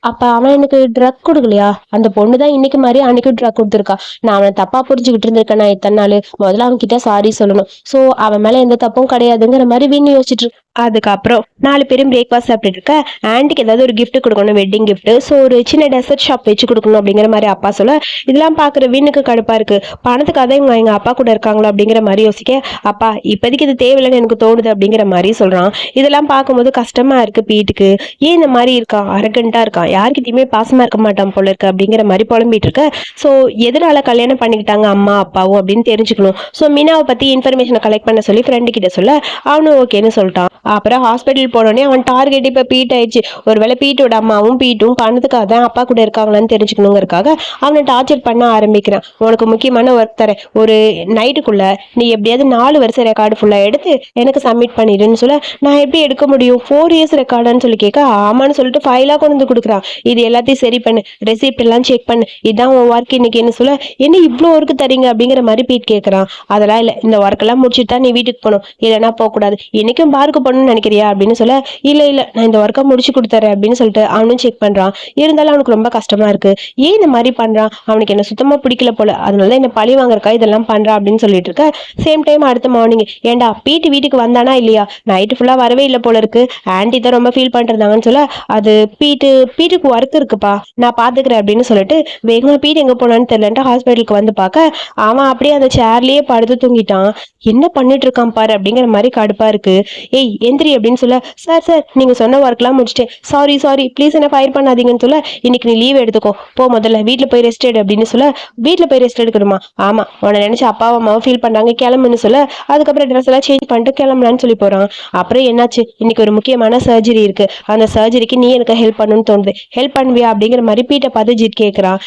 அப்ப அவன் எனக்கு ட்ரக் கொடுக்கலையா? அந்த பொண்ணுதான் இன்னைக்கு மாதிரி அன்னைக்கு ட்ரக் கொடுத்துருக்கா, நான் அவனை தப்பா புரிஞ்சுக்கிட்டு இருந்திருக்கேன் நான் இத்தனை நாள், முதல்ல அவன் கிட்ட சாரி சொல்லணும், சோ அவன் மேல எந்த தப்பும் கிடையாதுங்கிற மாதிரி வின் யோசிச்சுட்டு. அதுக்கப்புறம் 4 பேரும் பிரேக்ஃபாஸ்ட் சாப்பிட்டு இருக்க, ஆன்ட்டிக்கு ஏதாவது ஒரு கிஃப்ட் கொடுக்கணும், வெட்டிங் கிஃப்ட், ஸோ ஒரு சின்ன டெசர்ட் ஷாப் வச்சு கொடுக்கணும் அப்படிங்கிற மாதிரி அப்பா சொல்ல, இதெல்லாம் பார்க்குற வின்னுக்கு கடுப்பா இருக்கு. பணத்துக்காக இவங்க எங்க அப்பா கூட இருக்காங்களோ அப்படிங்கிற மாதிரி யோசிக்க, அப்பா இப்போதைக்கு இது தேவையில்லைன்னு எனக்கு தோணுது அப்படிங்கிற மாதிரி சொல்றான். இதெல்லாம் பார்க்கும்போது கஷ்டமா இருக்கு பீட்டுக்கு. ஏன் இந்த மாதிரி இருக்கான், அரகண்டா இருக்கான், யாருக்கிட்டையுமே பாசமா இருக்க மாட்டான் போல இருக்கு அப்படிங்கிற மாதிரி புலம்பிட்டு இருக்க. ஸோ எதனால கல்யாணம் பண்ணிக்கிட்டாங்க அம்மா அப்பாவும் அப்படின்னு தெரிஞ்சுக்கணும். ஸோ மீனாவை பத்தி இன்ஃபர்மேஷனை கலெக்ட் பண்ண சொல்லி ஃப்ரெண்டு கிட்ட சொல்ல அவனும் ஓகேன்னு சொல்லிட்டான். அப்புறம் ஹாஸ்பிட்டல் போனோடனே அவன் டார்கெட் இப்போ பீட் ஆயிடுச்சு. ஒருவேளை பீட்டோட அம்மாவும் பீட்டும் பணத்துக்காக தான் அப்பா கூட இருக்காங்களான்னு தெரிஞ்சுக்கணுங்கிறதுக்காக அவனை டார்ச்சர் பண்ண ஆரம்பிக்கிறான். உனக்கு முக்கியமான ஒர்க் தரேன், ஒரு நைட்டுக்குள்ள நீ எப்படியாவது 4 வருஷம் ரெக்கார்டு ஃபுல்லா எடுத்து எனக்கு சப்மிட் பண்ணிடுன்னு சொல்ல, நான் எப்படி எடுக்க முடியும், 4 இயர்ஸ் ரெக்கார்டுன்னு சொல்லி கேட்க ஆமான்னு சொல்லிட்டு ஃபைலா கொண்டு வந்து கொடுக்குறான். இது எல்லாத்தையும் சரி பண்ணு, ரெசிப்ட் எல்லாம் செக் பண்ணு, இதான் உன் ஒர்க் இன்னைக்குன்னு சொல்ல, என்ன இவ்வளோ ஒர்க்கு தரீங்க அப்படிங்கிற மாதிரி பீட் கேட்கறான். அதெல்லாம் இல்லை, இந்த ஒர்க் எல்லாம் முடிச்சுட்டு தான் நீ வீட்டுக்கு போகணும், இல்லைன்னா போகக்கூடாது, இன்னைக்கும் பார்க்கு போகணும்னு நினைக்கிறியா அப்படின்னு சொல்ல, இல்ல இல்ல நான் இந்த ஒர்க்கை முடிச்சு கொடுத்துறேன் அப்படின்னு சொல்லிட்டு அவனும் செக் பண்றான். இருந்தாலும் அவனுக்கு ரொம்ப கஷ்டமா இருக்கு. ஏன் இந்த மாதிரி பண்றான், அவனுக்கு என்ன சுத்தமா பிடிக்கல போல, அதனால என்ன பழி வாங்குறக்கா இதெல்லாம் பண்றான் அப்படின்னு சொல்லிட்டு இருக்க. சேம் டைம் அடுத்த மார்னிங், ஏண்டா பீட்டு வீட்டுக்கு வந்தானா இல்லையா, நைட்டு ஃபுல்லா வரவே இல்லை போல இருக்கு, ஆன்ட்டி தான் ரொம்ப ஃபீல் பண்றாங்கன்னு சொல்ல, அது பீட்டுக்கு ஒர்க் இருக்குப்பா நான் பாத்துக்கிறேன் அப்படின்னு சொல்லிட்டு வேகமா பீட்டு எங்க போனான்னு தெரியலன்ட்டு ஹாஸ்பிட்டலுக்கு வந்து பார்க்க அவன் அப்படியே அந்த சேர்லயே படுத்து தூங்கிட்டான். என்ன பண்ணிட்டு இருக்கான் பாரு அப்படிங்கிற மாதிரி கடுப்பா இருக்கு. ஏய் எந்திரி அப்படின்னு சொல்ல, சார் நீங்க சொன்ன ஒர்க்லாம் முடிச்சிட்டேன், சாரி ப்ளீஸ் என்ன ஃபயர் பண்ணாதீங்கன்னு சொல்ல, இன்னைக்கு நீ லீவ் எடுத்துக்கோ போ, முதல்ல வீட்டுல போய் ரெஸ்ட் எடு அப்படின்னு சொல்ல, வீட்டுல போய் ரெஸ்ட் எடுக்கணுமா, ஆமா உன்னை நினைச்சு அப்பாவும் அம்மாவும் ஃபீல் பண்றாங்க கிளம்புன்னு சொல்ல, அதுக்கப்புறம் ட்ரெஸ் எல்லாம் சேஞ்ச் பண்ணிட்டு கிளம்பலான்னு சொல்லி போறான். அப்புறம் என்னாச்சு, இன்னைக்கு ஒரு முக்கியமான சர்ஜரி இருக்கு, அந்த சர்ஜரிக்கு நீ எனக்கு ஹெல்ப் பண்ணணும்னு தோணுது, ஹெல்ப் பண்ணுவியா அப்படிங்கிற மாதிரி பீட்டை பார்த்து ஜிட் கேட்கறான்.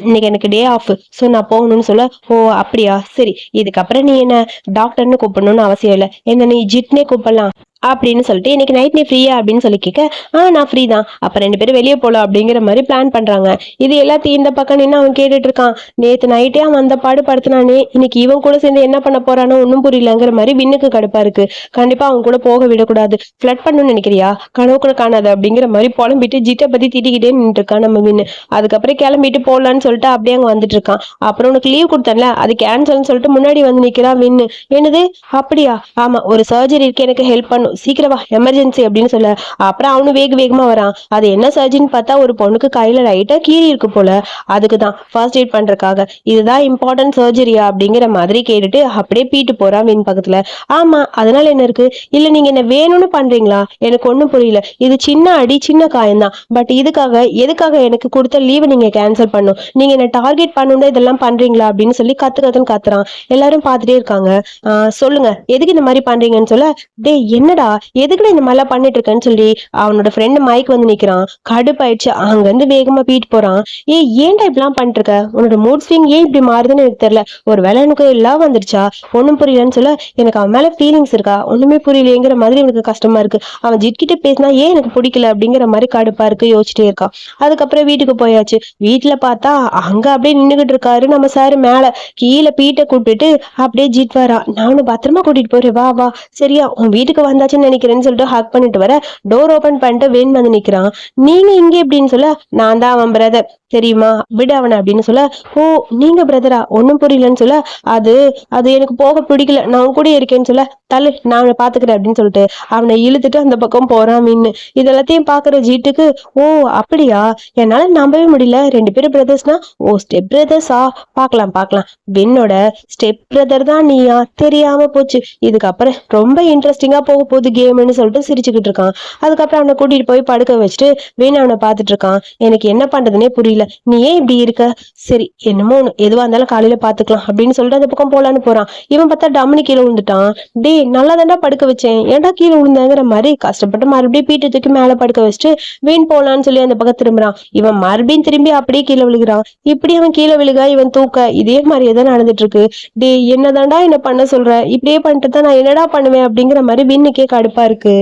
இன்னைக்கு எனக்கு டே ஆஃப், ஸோ நான் போகணும்னு சொல்ல, ஓ அப்படியா சரி, இதுக்கப்புறம் நீ என்ன டாக்டர்னு கூப்பிடணும்னு அவசியம் இல்லை, என்ன நீ ஜிட்னே கூப்பிடலாம் அப்படின்னு சொல்லிட்டு இன்னைக்கு நைட் நீ ஃப்ரீயா அப்படின்னு சொல்லி கேட்க, நான் ஃப்ரீ தான், அப்ப 2 பேரும் வெளியே போலாம் அப்படிங்கிற மாதிரி பிளான் பண்றாங்க. இது எல்லாத்தையும் இந்த பக்கம் நின்று அவன் கேட்டுட்டு இருக்கான். நேத்து நைட்டே அவன் அந்த பாடு படுத்தினானே, இன்னைக்கு இவன் கூட சேர்ந்து என்ன பண்ண போறானோ ஒன்னும் புரியலங்கிற மாதிரி விண்ணுக்கு கடுப்பா இருக்கு. கண்டிப்பா அவன் கூட போக விடக்கூடாது, ஃபிளட் பண்ணணும்னு நினைக்கிறியா, கனவு கூட காணாது அப்படிங்கிற மாதிரி புலம்பிட்டு ஜிட்டை பத்தி திட்டிக்கிட்டே நின்று இருக்கான் நம்ம வின்னு. அதுக்கப்புறம் கிளம்பிட்டு போலான்னு சொல்லிட்டு அப்படியே அங்க வந்துட்டு இருக்கான். அப்புறம் உனக்கு லீவ் கொடுத்தேன்ல அது கேன்சல்னு சொல்லிட்டு முன்னாடி வந்து நிக்கிறான் வின்னு. என்னது அப்படியா, ஆமா ஒரு சர்ஜரி இருக்கு, எனக்கு ஹெல்ப் பண்ணும், சீக்கிரம் வா எமர்ஜென்சி அப்படின்னு சொல்ல. அப்புறம் அவனும் வேகமா வரான். அது என்ன சர்ஜரின்னு பார்த்தா ஒரு பொண்ணுக்கு கையில லைட்டா கீறி இருக்கு போல, அதுக்குதான் ஃபர்ஸ்ட் எய்ட் பண்றதுக்காக. இதுதான் இம்பார்ட்டன்ட் சர்ஜரியா அப்படிங்கிற மாதிரி கேட்டுட்டு அப்படியே பீட்டு போறான் வின் பக்கத்துல. ஆமா அதனால என்ன இருக்கு, இல்ல நீங்க என்ன வேணும்னு பண்றீங்களா, எனக்கு ஒண்ணும் புரியல, இது சின்ன அடி சின்ன காயம்தான், பட் இதுக்காக எதுக்காக எனக்கு கொடுத்த லீவை நீங்க கேன்சல் பண்ணும், நீங்க என்ன டார்கெட் பண்ணணும் இதெல்லாம் பண்றீங்களா அப்படின்னு சொல்லி கத்துன்னு கத்துறான். எல்லாரும் பார்த்துட்டே இருக்காங்க. சொல்லுங்க எதுக்கு இந்த மாதிரி பண்றீங்கன்னு சொல்ல, டேய் என்னடா எதுக்குடா இந்த மாதிரிலாம் பண்ணிட்டு இருக்கேன்னு சொல்லி அவனோட ஃப்ரெண்டு மைக் வந்து நிக்கிறான். கடுப்பாயிடுச்சு, அங்க இருந்து வேகமா பீட் போறான். ஏன்டா இப்படிலாம் பண்ணிட்டு இருக்க, உன்னோட மூட் ஸ்விங் ஏன் இப்படி மாறுதுன்னு எனக்கு தெரியல, ஒரு வேலை எனக்கு எல்லாம் வந்துருச்சா ஒன்னும் புரியலன்னு சொல்ல, எனக்கு அவன் மேல ஃபீலிங்ஸ் இருக்கா ஒண்ணுமே புரியலையேங்கிற மாதிரி எனக்கு கஷ்டமா இருக்கு, அவன் ஜிட்கிட்ட பேசினா ஏன் எனக்கு பிடிக்கல அப்படிங்கிற மாதிரி கடுப்பா இருக்கு, யோசிச்சுட்டே இருக்கான். அதுக்கப்புறம் வீட்டுக்கு போயாச்சு. வீட்டுல பார்த்தா அங்க அப்படியே நின்னுகிட்டு இருக்காரு நம்ம சாரு மேல. கீழே பீட்டை கூப்பிட்டுட்டு அப்படியே ஜிட் வரா. நான் உன்னை பத்திரமா கூட்டிட்டு போறேன் வா வா, சரியா உன் வீட்டுக்கு வந்தாச்சுன்னு நினைக்கிறேன்னு சொல்லிட்டு ஹக் பண்ணிட்டு வர, டோர் ஓபன் பண்ணிட்டு வேன் வந்து நிக்கிறான். நீங்க இங்க எப்படின்னு சொல்ல, நான் தான் அவன் பிரதர் தெரியுமா, விடு அவனை அப்படின்னு சொல்ல, ஓ நீங்க பிரதரா ஒன்னும் புரியலன்னு சொல்ல, அது அது எனக்கு போக பிடிக்கல, நான் உன் கூட இருக்கேன்னு சொல்ல, தள்ளு நான் அவனை பாத்துக்கிறேன் அப்படின்னு சொல்லிட்டு அவனை இழுத்துட்டு அந்த பக்கம் போறான் மீன். இதெல்லாத்தையும் பாக்குற ஜீட்டுக்கு, ஓ அப்படியா, என்னால நம்பவே முடியல, 2 பேரும் பிரதர்ஸ்னா, ஓ ஸ்டெப் பிரதர்ஸா, பாக்கலாம் பாக்கலாம், வின்னோட ஸ்டெப் பிரதர் தான் நீயா, தெரியாம போச்சு, இதுக்கப்புறம் ரொம்ப இன்ட்ரெஸ்டிங்கா போக போகுது கேம்னு சொல்லிட்டு சிரிச்சுக்கிட்டு இருக்கான். அதுக்கப்புறம் அவனை கூட்டிட்டு போய் படுக்க வச்சுட்டு வின் அவனை பாத்துட்டு இருக்கான். எனக்கு என்ன பண்றதுன்னே புரியல, நீ ஏன் இப்படி இருக்க, சரி என்னமோ எதுவா இருந்தாலும் காலையில பாத்துக்கலாம் அப்படின்னு சொல்லிட்டு அந்த பக்கம் போலான்னு போறான். இவன் பார்த்தா டம்னி கீழே விழுந்துட்டான். டே நல்லா தாண்டா படுக்க வச்சேன், ஏன்டா கீழே விழுந்தாங்கிற மாதிரி கஷ்டப்பட்டு மறுபடியும் பீட்டு தூக்கி மேல படுக்க வச்சுட்டு வீண் போலான்னு சொல்லி அந்த பக்கம் திரும்புறான். இவன் மறுபடியும் திரும்பி அப்படியே கீழே விழுகிறான். இப்படி அவன் கீழே விழுக இவன் தூக்க இதே மாதிரியே தான் நடந்துட்டு இருக்கு. டே என்னதாண்டா என்ன பண்ண சொல்ற, இப்படியே பண்ணிட்டு தான் நான் என்னடா பண்ணுவேன் அப்படிங்கிற மாதிரி விண்ணுக்கே கடுப்பா இருக்கு.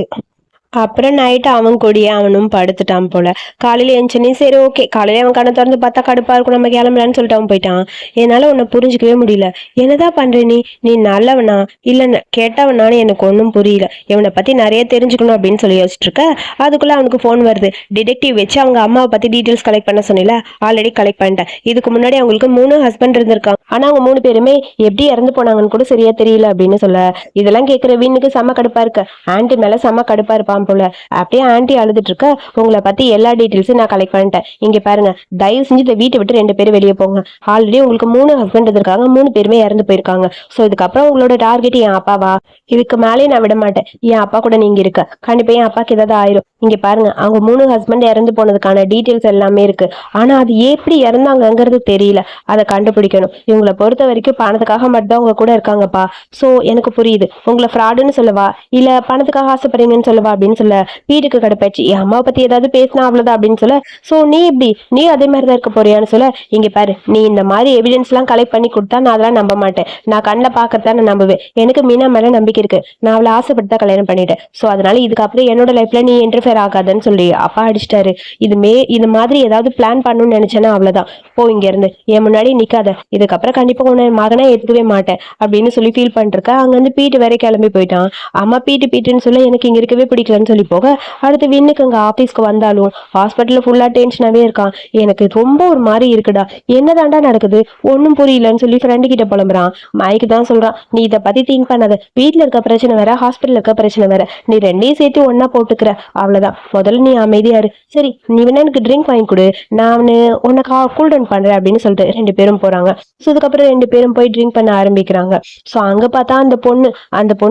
அப்புறம் நைட்டு அவன் கூடிய அவனும் படுத்துட்டான் போல. காலையில எழுந்தனே சரி ஓகே, காலையில அவன் கண்ணை திறந்து பார்த்தா கடுப்பா இருக்கும், நம்ம கிளம்பலான்னு சொல்லிட்டு அவன் போயிட்டான். என்னால உன்னை புரிஞ்சுக்கவே முடியல, என்னதான் பண்ற நீ நல்லவனா இல்ல கேட்டவனான்னு எனக்கு ஒன்றும் புரியல, இவனை பத்தி நிறைய தெரிஞ்சுக்கணும் அப்படின்னு சொல்லி யோசிச்சுட்டு இருக்க. அதுக்குள்ள அவனுக்கு ஃபோன் வருது. டிடெக்டிவ் வச்சு அவங்க அம்மாவை பத்தி டீட்டெயில்ஸ் கலெக்ட் பண்ண சொன்னீல, ஆல்ரெடி கலெக்ட் பண்ணிட்டேன். இதுக்கு முன்னாடி அவங்களுக்கு 3 ஹஸ்பண்ட் இருந்திருக்காங்க, ஆனா அவங்க 3 பேருமே எப்படி இறந்து போனாங்கன்னு கூட சரியா தெரியல அப்படின்னு சொல்ல, இதெல்லாம் கேட்கிற வீணுக்கு செம்ம கடுப்பா இருக்கு. ஆன்டி மேல செம்ம கடுப்பா இருப்பான் போல. அப்படியே ஆன்டி அழுதுட்டு இருக்க, உங்களை பத்தி எல்லா டீட்டெயில்ஸும் நான் கலெக்ட் பண்ணிட்டேன், இங்க பாருங்க தயவு செஞ்சு இந்த வீட்டை விட்டு 2 பேரும் வெளியே போங்க, ஆல்ரெடி உங்களுக்கு 3 ஹஸ்பண்ட் இருக்காங்க, 3 பேருமே இறந்து போயிருக்காங்க, சோ இதுக்கப்புறம் உங்களோட டார்கெட் என் அப்பாவா, இதுக்கு மேலே நான் விட மாட்டேன், என் அப்பா கூட நீங்க இருக்க, கண்டிப்பா என் அப்பாக்கு ஏதாவது ஆயிரும், இங்க பாருங்க அவங்க 3 ஹஸ்பண்ட் இறந்து போனதுக்கான டீட்டெயில்ஸ் எல்லாமே இருக்கு, ஆனா அது எப்படி இறந்தாங்கிறது தெரியல, அதை கண்டுபிடிக்கணும், இவங்களை பொறுத்த வரைக்கும் பணத்துக்காக மட்டும் அவங்க கூட இருக்காங்கப்பா, சோ எனக்கு புரியுது, உங்களை ஃப்ராடுன்னு சொல்லவா இல்ல பணத்துக்காக ஆசைப்படுறீங்கன்னு சொல்லவா அப்படின்னு சொல்ல, வீட்டுக்கு கடுப்பாச்சு, என் அம்மாவை பத்தி ஏதாவது பேசினா அவ்வளவுதான் அப்படின்னு சொல்ல, சோ நீ அதே மாதிரிதான் இருக்க போறியான்னு சொல்ல, இங்க பாரு நீ இந்த மாதிரி எவிடன்ஸ் எல்லாம் கலெக்ட் பண்ணி கொடுத்தா நான் அதெல்லாம் நம்ப மாட்டேன், நான் கண்ணில் பாக்கறதா நான் நம்புவேன், எனக்கு மீனா மேல நம்பிக்கை இருக்கு, நான் அவளை ஆசைப்பட்டு தான் கல்யாணம் பண்ணிட்டேன், சோ அதனால இதுக்கப்புறம் என்னோட லைஃப்ல நீ இன்டர்ஃபியர் ஆகாதுன்னு சொல்லி அப்பா அடிச்சிட்டாரு, இது மாதிரி ஏதாவது பிளான் பண்ணணும்னு நினைச்சேன்னா அவ்வளவுதான், போ இங்க இருந்து என் முன்னாடி நிக்காத, இதுக்கப்புறம் கண்டிப்பா உன்னை மகனா ஏத்துக்கவே மாட்டேன் அப்படின்னு சொல்லி ஃபீல் பண்ணிருக்க. அங்க வந்து பீட்டு வேற கிளம்பி போயிட்டான். அம்மா பீட்டுன்னு சொல்ல எனக்கு இங்க இருக்கவே பிடிக்கலன்னு சொல்லி போக, அடுத்து விண்ணுக்கு அங்க ஆபீஸ்க்கு வந்தாலும் ஹாஸ்பிட்டல்ல ஃபுல்லா டென்ஷனாவே இருக்கான். எனக்கு ரொம்ப ஒரு மாதிரி இருக்குடா, என்னதாண்டா நடக்குது ஒன்னும் புரியலன்னு சொல்லி ஃப்ரெண்டு கிட்ட புலம்புறான். மைக்கு தான் சொல்றான், நீ இதை பத்தி திங்க் பண்ணாத, வீட்டுல இருக்க பிரச்சனை வேற ஹாஸ்பிட்டல் இருக்க பிரச்சனை வேற, நீ 2ஐயும் சேர்த்து ஒன்னா போட்டுக்கிற, அவ்வளவுதான், முதல்ல நீ அமைதியா இரு, சரி நீ வேணா எனக்கு ட்ரிங்க் வாங்கி கொடு, நான் உனக்கு கூல் டவுன் பண்றேன் அப்படின்னு சொல்லிட்டு 2 பேரும் போறாங்க. ஸோ அதுக்கப்புறம் 2 பேரும் போய் ட்ரிங்க் பண்ண ஆரம்பிக்கிறாங்க. ஸோ அங்க பார்த்தா அந்த பொண்ணு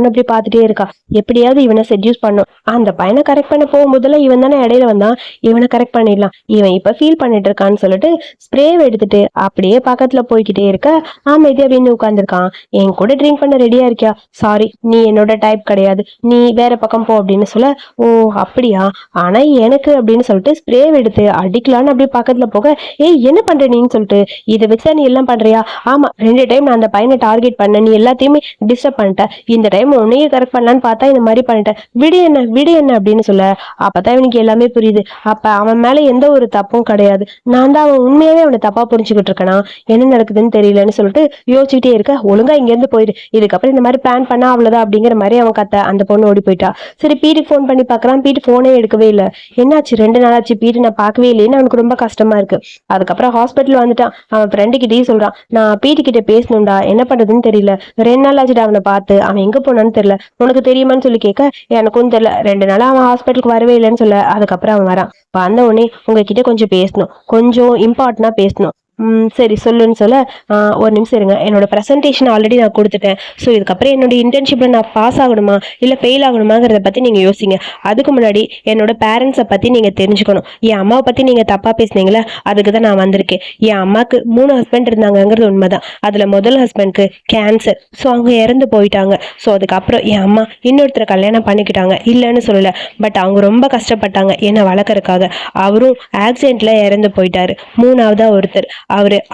அப்படி பார்த்துட்டே இருக்கா, எப்படியாவது இவனை செட்யூஸ் பண்ணும், அந்த பையனை கரெக்ட் பண்ண போகும்போதெல்லாம் இவன் தானே இடையில வந்தான், இவனை கரெக்ட் பண்ணிடலாம், இவன் இப்ப ஃபீல் பண்ணிட்டு இருக்கான்னு சொல்லிட்டு ஸ்ப்ரேவை எடுத்துட்டு அப்படியே பக்கத்துல போய்கிட்டே இருக்க அமைதியா வின்னு உட்காந்துருக்கான். என் கூட ட்ரிங்க் பண்ண ரெடியா இருக்கியா? சாரி, நீ என்னோட டைப் கிடையாது, நீ வேற பக்கம் போ அப்படின்னு சொல்ல, ஓ அப்படியா, ஆனா எனக்கு அப்படின்னு சொல்லிட்டு ஸ்ப்ரே எடுத்து அடிக்கலான்னு அப்படியே பக்கத்துல போக, ஏய் என்ன பண்ற நீன்னு சொல்லிட்டு, இதை வச்சா நீ எல்லாம் பண்றியா? ஆமா, 2 டைம் நான் அந்த பையனை டார்கெட் பண்ண, நீ எல்லாத்தையுமே டிஸ்டர்ப் பண்ணிட்ட, இந்த டைம் உன்னையே கரெக்ட் பண்ணலான்னு பார்த்தா இந்த மாதிரி பண்ணிட்டேன், விடு என்ன விடு என்ன அப்படின்னு சொல்ல, அப்பதான் இவனுக்கு எல்லாமே புரியுது. அப்ப அவன் மேல எந்த ஒரு தப்பும் கிடையாது, நான் தான் அவன் உண்மையாவே அவனை தப்பா புரிஞ்சுக்கிட்டு இருக்கனா, என்ன நடக்குதுன்னு தெரியலன்னு சொல்லிட்டு யோசிச்சுட்டே இருக்க. ஒழுங்கா இங்க இருந்து போயிடு, இதுக்கப்புறம் இந்த மாதிரி பிளான் பண்ணா அவ்வளவுதான் அப்படிங்கிற மாதிரி அவன் கத்த. அந்த பொண்ணு ஓடி போயிட்டா. சரி பீட்டுக்கு ஃபோன் பண்ணி பாக்குறான், பீட்டு போனே எடுக்கவே இல்லை. என்னாச்சு 2 நாளாச்சு பீட்டு நான் பார்க்கவே இல்லைன்னு அவனுக்கு ரொம்ப கஷ்டமா இருக்கு. அதுக்கப்புறம் ஹாஸ்பிட்டல் வந்துட்டான். அவன் ஃப்ரெண்டு கிட்டேயும் சொல்றான், நான் பீட்டு கிட்ட பேசணும்டா, என்ன பண்றதுன்னு தெரியல, 2 நாள் ஆச்சுடா அவனை பார்த்து, அவன் எங்க போனான்னு தெரியல, உனக்கு தெரியுமான்னு சொல்லி கேட்க, எனக்கும் தெரியல, 2 நாளா அவன் ஹாஸ்பிட்டலுக்கு வரவே இல்லைன்னு சொல்ல. அதுக்கப்புறம் அவன் வரான். வந்த உடனே உங்ககிட்ட கொஞ்சம் பேசணும், கொஞ்சம் இம்பார்ட்டன்டா பேசணும். சரி சொல்லுன்னு சொல்ல, ஒரு நிமிஷம் இருங்க, என்னோட ப்ரெசன்டேஷன் ஆல்ரெடி நான் கொடுத்துட்டேன், ஸோ இதுக்கப்புறம் என்னோட இன்டர்ன்ஷிப்பில் நான் பாஸ் ஆகணுமா இல்லை ஃபெயில் ஆகணுமாங்கிறத பற்றி நீங்கள் யோசிங்க. அதுக்கு முன்னாடி என்னோட பேரண்ட்ஸை பற்றி நீங்கள் தெரிஞ்சுக்கணும். என் அம்மாவை பற்றி நீங்கள் தப்பாக பேசுனீங்களே, அதுக்கு தான் நான் வந்திருக்கேன். என் அம்மாவுக்கு 3 ஹஸ்பண்ட் இருந்தாங்கங்கிறது உண்மைதான். அதில் முதல் ஹஸ்பண்ட்க்கு கேன்சர், ஸோ அவங்க இறந்து போயிட்டாங்க. ஸோ அதுக்கப்புறம் என் அம்மா இன்னொருத்தரை கல்யாணம் பண்ணிக்கிட்டாங்க, இல்லைன்னு சொல்லலை, பட் அவங்க ரொம்ப கஷ்டப்பட்டாங்க என்னை வளர்க்கறதுக்காக. அவரும் ஆக்சிடென்ட்ல இறந்து போயிட்டாரு. 3ஆவதா ஒருத்தர்,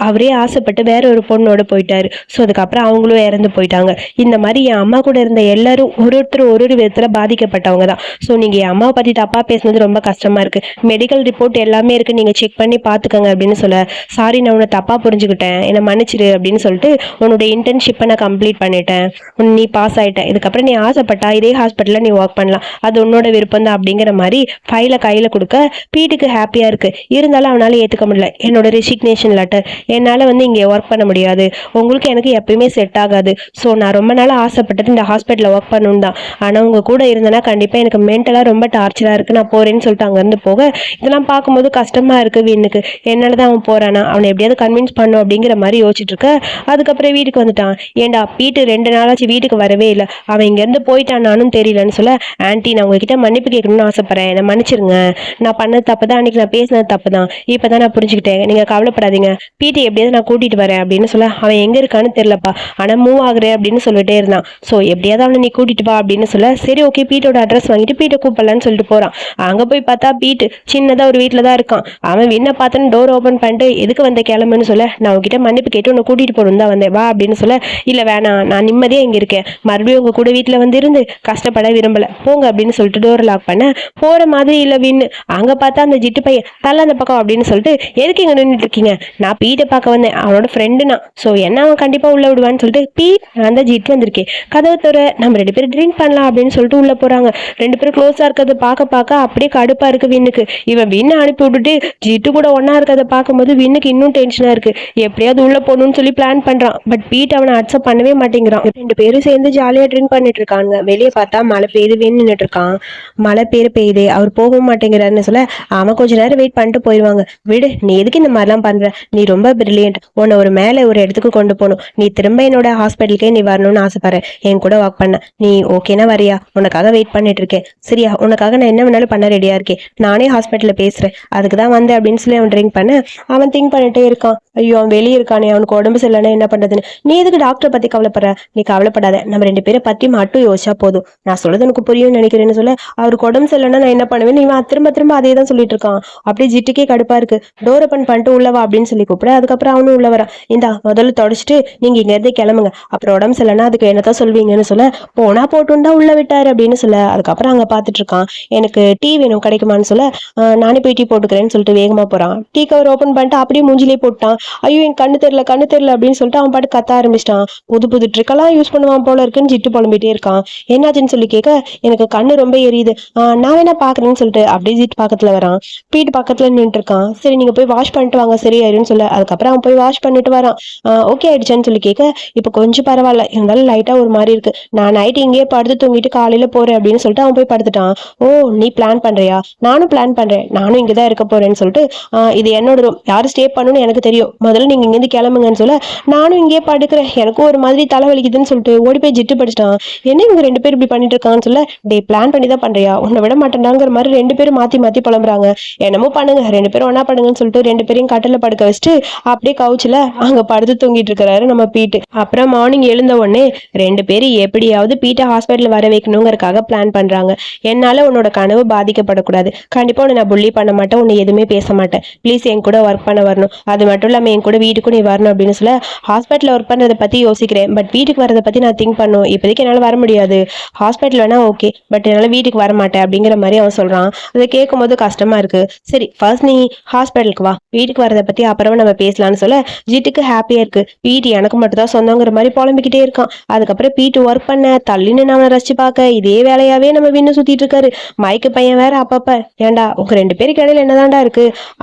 அவரே ஆசைப்பட்டு வேற ஒரு பொண்ணோட போயிட்டாரு. ஸோ அதுக்கப்புறம் அவங்களும் இறந்து போயிட்டாங்க. இந்த மாதிரி என் அம்மா கூட இருந்த எல்லாரும் ஒருத்தர் ஒரு விதத்துல பாதிக்கப்பட்டவங்க தான். ஸோ நீங்க என் அம்மாவை பத்தி தப்பா பேசுனது ரொம்ப கஷ்டமா இருக்கு, மெடிக்கல் ரிப்போர்ட் எல்லாமே இருக்கு, நீங்க செக் பண்ணி பாத்துக்கோங்க அப்படின்னு சொல்ல, சாரி நான் உன்னை தப்பா புரிஞ்சுக்கிட்டேன், என்னை மன்னிச்சிரு அப்படின்னு சொல்லிட்டு, உன்னோட இன்டர்ன்ஷிப்பை நான் கம்ப்ளீட் பண்ணிட்டேன், நீ பாஸ் ஆயிட்ட, இதுக்கப்புறம் நீ ஆசைப்பட்டா இதே ஹாஸ்பிட்டல்ல நீ ஒர்க் பண்ணலாம், அது உன்னோட விருப்பம் தான் அப்படிங்கிற மாதிரி ஃபைலை கையில கொடுக்க பீட்டுக்கு ஹாப்பியா இருக்கு. இருந்தாலும் அவனால ஏத்துக்க முடியல. என்னோட ரெசிக்னேஷன் லெட்டர், என்னால் இங்கே ஒர்க் பண்ண முடியாது, உங்களுக்கு எனக்கு எப்பயுமே செட் ஆகாது, ஸோ நான் ரொம்ப நாள் ஆசைப்பட்டது இந்த ஹாஸ்பிட்டலில் ஒர்க் பண்ணணும் தான், ஆனால் உங்கள் கூட இருந்தேன்னா கண்டிப்பாக எனக்கு மென்டலாக ரொம்ப டார்ச்சராக இருக்குது, நான் போகிறேன்னு சொல்லிட்டு அங்கேருந்து போக, இதெல்லாம் பார்க்கும்போது கஷ்டமாக இருக்குது வீணுக்கு, என்னால் தான் அவன் போகிறானா, அவனை எப்படியாவது கன்வின்ஸ் பண்ணும் அப்படிங்கிற மாதிரி யோசிச்சுட்டு இருக்க. அதுக்கப்புறம் வீட்டுக்கு வந்துட்டான். ஏண்டா பீட்டு 2 நாளாச்சு வீட்டுக்கு வரவே இல்லை, அவன் இங்கேருந்து போயிட்டான் நானும் தெரியலன்னு சொல்ல, ஆன்ட்டி நான் உங்ககிட்ட மன்னிப்பு கேட்கணும்னு ஆசைப்பட்றேன், என்னை மன்னிச்சிருங்க, நான் பண்ணது தப்பு தான், அன்றைக்கி நான் பேசினது தப்பு தான், இப்போ தான் நான் புரிஞ்சுக்கிட்டேன், நீங்கள் கவலைப்படாதீங்க, பீட்டி எப்படியாவது நான் கூட்டிட்டு வரேன் அப்படின்னு சொல்ல, அவன் எங்க இருக்கான்னு தெரியலப்பா, ஆனா மூவ் ஆகுறேன் அப்படின்னு சொல்லிட்டே இருந்தான், ஸோ எப்படியாவது அவனை நீ கூட்டிட்டு வா அப்படின்னு சொல்ல, சரி ஓகே பீட்டோட அட்ரஸ் வாங்கிட்டு பீட்டை கூப்பிடலான்னு சொல்லிட்டு போறான். அங்க போய் பார்த்தா பீட்டு சின்னதா ஒரு வீட்டில் தான் இருக்கான். அவன் வின்ன பார்த்தோன்னு டோர் ஓப்பன் பண்ணிட்டு, எதுக்கு வந்த கிளம்புன்னு சொல்ல, நான் உங்ககிட்ட மன்னிப்பு கேட்டு உன்னை கூட்டிட்டு போகணும் தான் வந்தேன், வா அப்படின்னு சொல்ல, இல்ல வேணாம் நான் நிம்மதியா இங்க இருக்கேன், மறுபடியும் உங்க கூட வீட்டில் வந்து இருந்து கஷ்டப்பட விரும்பல, போங்க அப்படின்னு சொல்லிட்டு டோர் லாக் பண்ண, போற மாதிரி இல்ல வின்னு. அங்க பார்த்தா அந்த ஜிட்டு பையன் தள்ள அந்த பக்கம் அப்படின்னு சொல்லிட்டு, எதுக்கு இங்க நின்றுட்டு இருக்கீங்க, நான் பீட்டை பார்க்க வந்தேன், அவனோட ஃப்ரெண்டுனா, ஸோ என்ன அவன் கண்டிப்பா உள்ள விடுவான்னு சொல்லிட்டு, நான் தான் ஜிட்டு வந்திருக்கேன், கதவை தவிர நம்ம 2 பேரும் ட்ரிங்க் பண்ணலாம் அப்படின்னு சொல்லிட்டு உள்ள போறாங்க. 2 பேரும் க்ளோஸா இருக்கிறத பார்க்க அப்படியே கடுப்பா இருக்கு வின்னுக்கு. இவன் வின்னை அனுப்பி விட்டுட்டு ஜிட்டு கூட ஒன்னா இருக்கிறத பார்க்கும்போது வின்னுக்கு இன்னும் டென்ஷனா இருக்கு. எப்படியாவது உள்ள போகணும்னு சொல்லி பிளான் பண்றான், பட் பீட் அவனை அக்செப்ட் பண்ணவே மாட்டேங்கிறான். 2 பேரும் சேர்ந்து ஜாலியா ட்ரிங்க் பண்ணிட்டு இருக்காங்க. வெளியே பார்த்தா மழை பெய்யுது, வின்னு நின்னுட்டு இருக்கான். மழை பெய்யுதே, அவர் போக மாட்டேங்கிறாருன்னு சொல்ல, அவன் கொஞ்ச நேரம் வெயிட் பண்ணிட்டு போயிடுவாங்க. விடு, நீ எதுக்கு இந்த மாதிரிலாம் பண்ற, நீ ரொம்ப பிரில்லியன்ட், உன்னை ஒரு மேலே ஒரு இடத்துக்கு கொண்டு போகணும், நீ திரும்ப என்னோட ஹாஸ்பிட்டலுக்கே நீ வரணும்னு ஆசைப்படுறேன், என் கூட ஒர்க் பண்ண, நீ ஓகேனா வரியா, உனக்காக வெயிட் பண்ணிட்டு இருக்கேன், சரியா, உனக்காக நான் என்ன வேணாலும் பண்ண ரெடியா இருக்கேன், நானே ஹாஸ்பிட்டலில் பேசுறேன், அதுக்கு தான் வந்தேன் அப்படின்னு சொல்லி அவன் ட்ரிங்க் பண்ண, அவன் திங்க் பண்ணிட்டே இருக்கான். ஐயோ அவன் வெளியே இருக்கானே, அவனுக்கு உடம்பு சரியில்லைன்னா என்ன பண்றதுன்னு. நீ எதுக்கு டாக்டரை பத்தி கவலைப்படுற, நீ கவலைப்படாத, நம்ம 2 பேரை பத்தி மட்டும் யோசிச்சா போதும், நான் சொல்றது எனக்கு புரியும் நினைக்கிறேன்னு சொல்ல, அவருக்கு உடம்பு சரியில்லைன்னா நான் என்ன பண்ணுவேன், இவன் திரும்ப அதே தான் சொல்லிட்டு இருக்கான். அப்படியே ஜிட்டுக்கே கடுப்பா இருக்கு. டோர் ஓப்பன் பண்ணிட்டு உள்ளவா அப்படின்னு சொல்லி கூப்பிட, அதுக்கப்புறம் அவனும் உள்ள வரான். இந்தா முதல்ல தொடச்சிட்டு நீங்க இங்க இருந்து கிளம்புங்க, அப்புறம் உடம்பு சரியில்லைன்னா அதுக்கு என்னதான் சொல்வீங்கன்னு சொல்ல, போனா போட்டுன்னு தான் உள்ள விட்டாரு அப்படின்னு சொல்ல, அதுக்கப்புறம் அங்க பாத்துட்டு இருக்கான். எனக்கு டீ வேணும் கிடைக்குமான்னு சொல்ல, நானே போய் டீ போட்டுக்கிறேன்னு சொல்லிட்டு வேகமா போறான். டீ கவர் ஓப்பன் பண்ணிட்டு அப்படியே மூஞ்சிலே போட்டான். ஐயோ என் கண்ணு தெரியல அப்படின்னு சொல்லிட்டு அவன் பாட்டு கத்த ஆரம்பிச்சிட்டான். புது ட்ரிக்கெல்லாம் யூஸ் பண்ணுவான் போல இருக்குன்னு ஜிட்டு புலம்பிட்டே இருக்கான். என்னாச்சுன்னு சொல்லி கேட்க, எனக்கு கண்ணு ரொம்ப எரியுது, நான் வேணா பாக்குறேன்னு சொல்லிட்டு அப்படியே ஜிட்டு பக்கத்துல வரான். பீட்டு பக்கத்துல நின்றுட்டு இருக்கான். சரி நீங்க போய் வாஷ் பண்ணிட்டு வாங்க சரியாயிருன்னு சொல்ல அதுக்கப்புறம் அவன் போய் வாஷ் பண்ணிட்டு வரான். ஓகே ஆயிடுச்சான்னு சொல்லி கேட்க இப்போ கொஞ்சம் பரவாயில்ல, இருந்தாலும் லைட்டா ஒரு மாதிரி இருக்கு, நான் நைட்டு இங்கேயே படுத்து தூங்கிட்டு காலையில போறேன் அப்படின்னு சொல்லிட்டு அவன் போய் படுத்துட்டான். ஓ, நீ பிளான் பண்றியா? நானும் பிளான் பண்றேன், நானும் இங்கதான் இருக்க போறேன்னு சொல்லிட்டு இது என்னோட ரூம், யாரு ஸ்டே பண்ணணும்னு எனக்கு தெரியும், முதல்ல நீங்க இங்கிருந்து கிளம்புங்கன்னு சொல்ல நானும் இங்கேயே படுக்கிறேன், எனக்கும் ஒரு மாதிரி தலைவலிக்குதுன்னு சொல்லிட்டு ஓடி போய் ஜிட்டு படிச்சிட்டான். என்ன இவங்க 2 பேரும் இப்படி பண்ணிட்டு இருக்காங்கன்னு சொல்ல, டே பிளான் பண்ணி தான் பண்றியா, உன்னை விட மாட்டேன்டாங்கிற மாதிரி 2 பேரும் மாத்தி மாத்தி புலம்புறாங்க. என்னமோ பண்ணுங்க, 2 பேரும் ஒன்னா பண்ணுங்கன்னு சொல்லிட்டு 2 பேரையும் கட்டில படுக்க வச்சுட்டு அப்படியே கவுச்சுல அங்க படுத்து தூங்கிட்டு இருக்கிறாரு நம்ம பீட்டு. அப்புறம் மார்னிங் எழுந்த உடனே 2 பேரும் எப்படியாவது பீட்டை ஹாஸ்பிட்டல் வர வைக்கணுங்கிறதுக்காக பிளான் பண்றாங்க. என்னால உன்னோட கனவு பாதிக்கப்படக்கூடாது, கண்டிப்பா உன்னை நான் புள்ளி பண்ண மாட்டேன், உன்னை எதுவுமே பேச மாட்டேன், ப்ளீஸ் என் கூட ஒர்க் பண்ண வரணும், அது மட்டும் இல்லாம என் கூட வீட்டுக்கும் நீ வரணும் அப்படின்னு சொல்ல, ஹாஸ்பிட்டல் ஒர்க் பண்றதை பத்தி யோசிக்கிறேன், பட் வீட்டுக்கு வரதை பத்தி நான் திங்க் பண்ணும், இப்போதைக்கு என்னால வர முடியாது, ஹாஸ்பிட்டல் வேணா ஓகே, பட் என்னால வீட்டுக்கு வர மாட்டேன் அப்படிங்கிற மாதிரி அவன் சொல்றான். அதை கேட்கும் போது கஷ்டமா இருக்கு. சரி ஃபர்ஸ்ட் நீ ஹாஸ்பிட்டலுக்கு வா, வீட்டுக்கு வரதை பத்தி அப்புறமா நம்ம பேசலாம்னு சொல்ல ஜிட்டுக்கு ஹாப்பியா இருக்கு. பீட்டு எனக்கு மட்டும் தான் சொந்தங்கிற மாதிரி புலம்பிக்கிட்டே இருக்கான். அதுக்கப்புறம் பீட்டு ஒர்க் பண்ண தள்ளின்னு அவனை ரசிச்சு பார்க்க இதே வேலையாவே நம்ம வின்னு சுத்திட்டு இருக்காரு. மைக்கு பையன் வேற அப்பப்ப, ஏண்டா உங்க 2 பேருக்கு இடையில என்னதான்டா இருக்கு?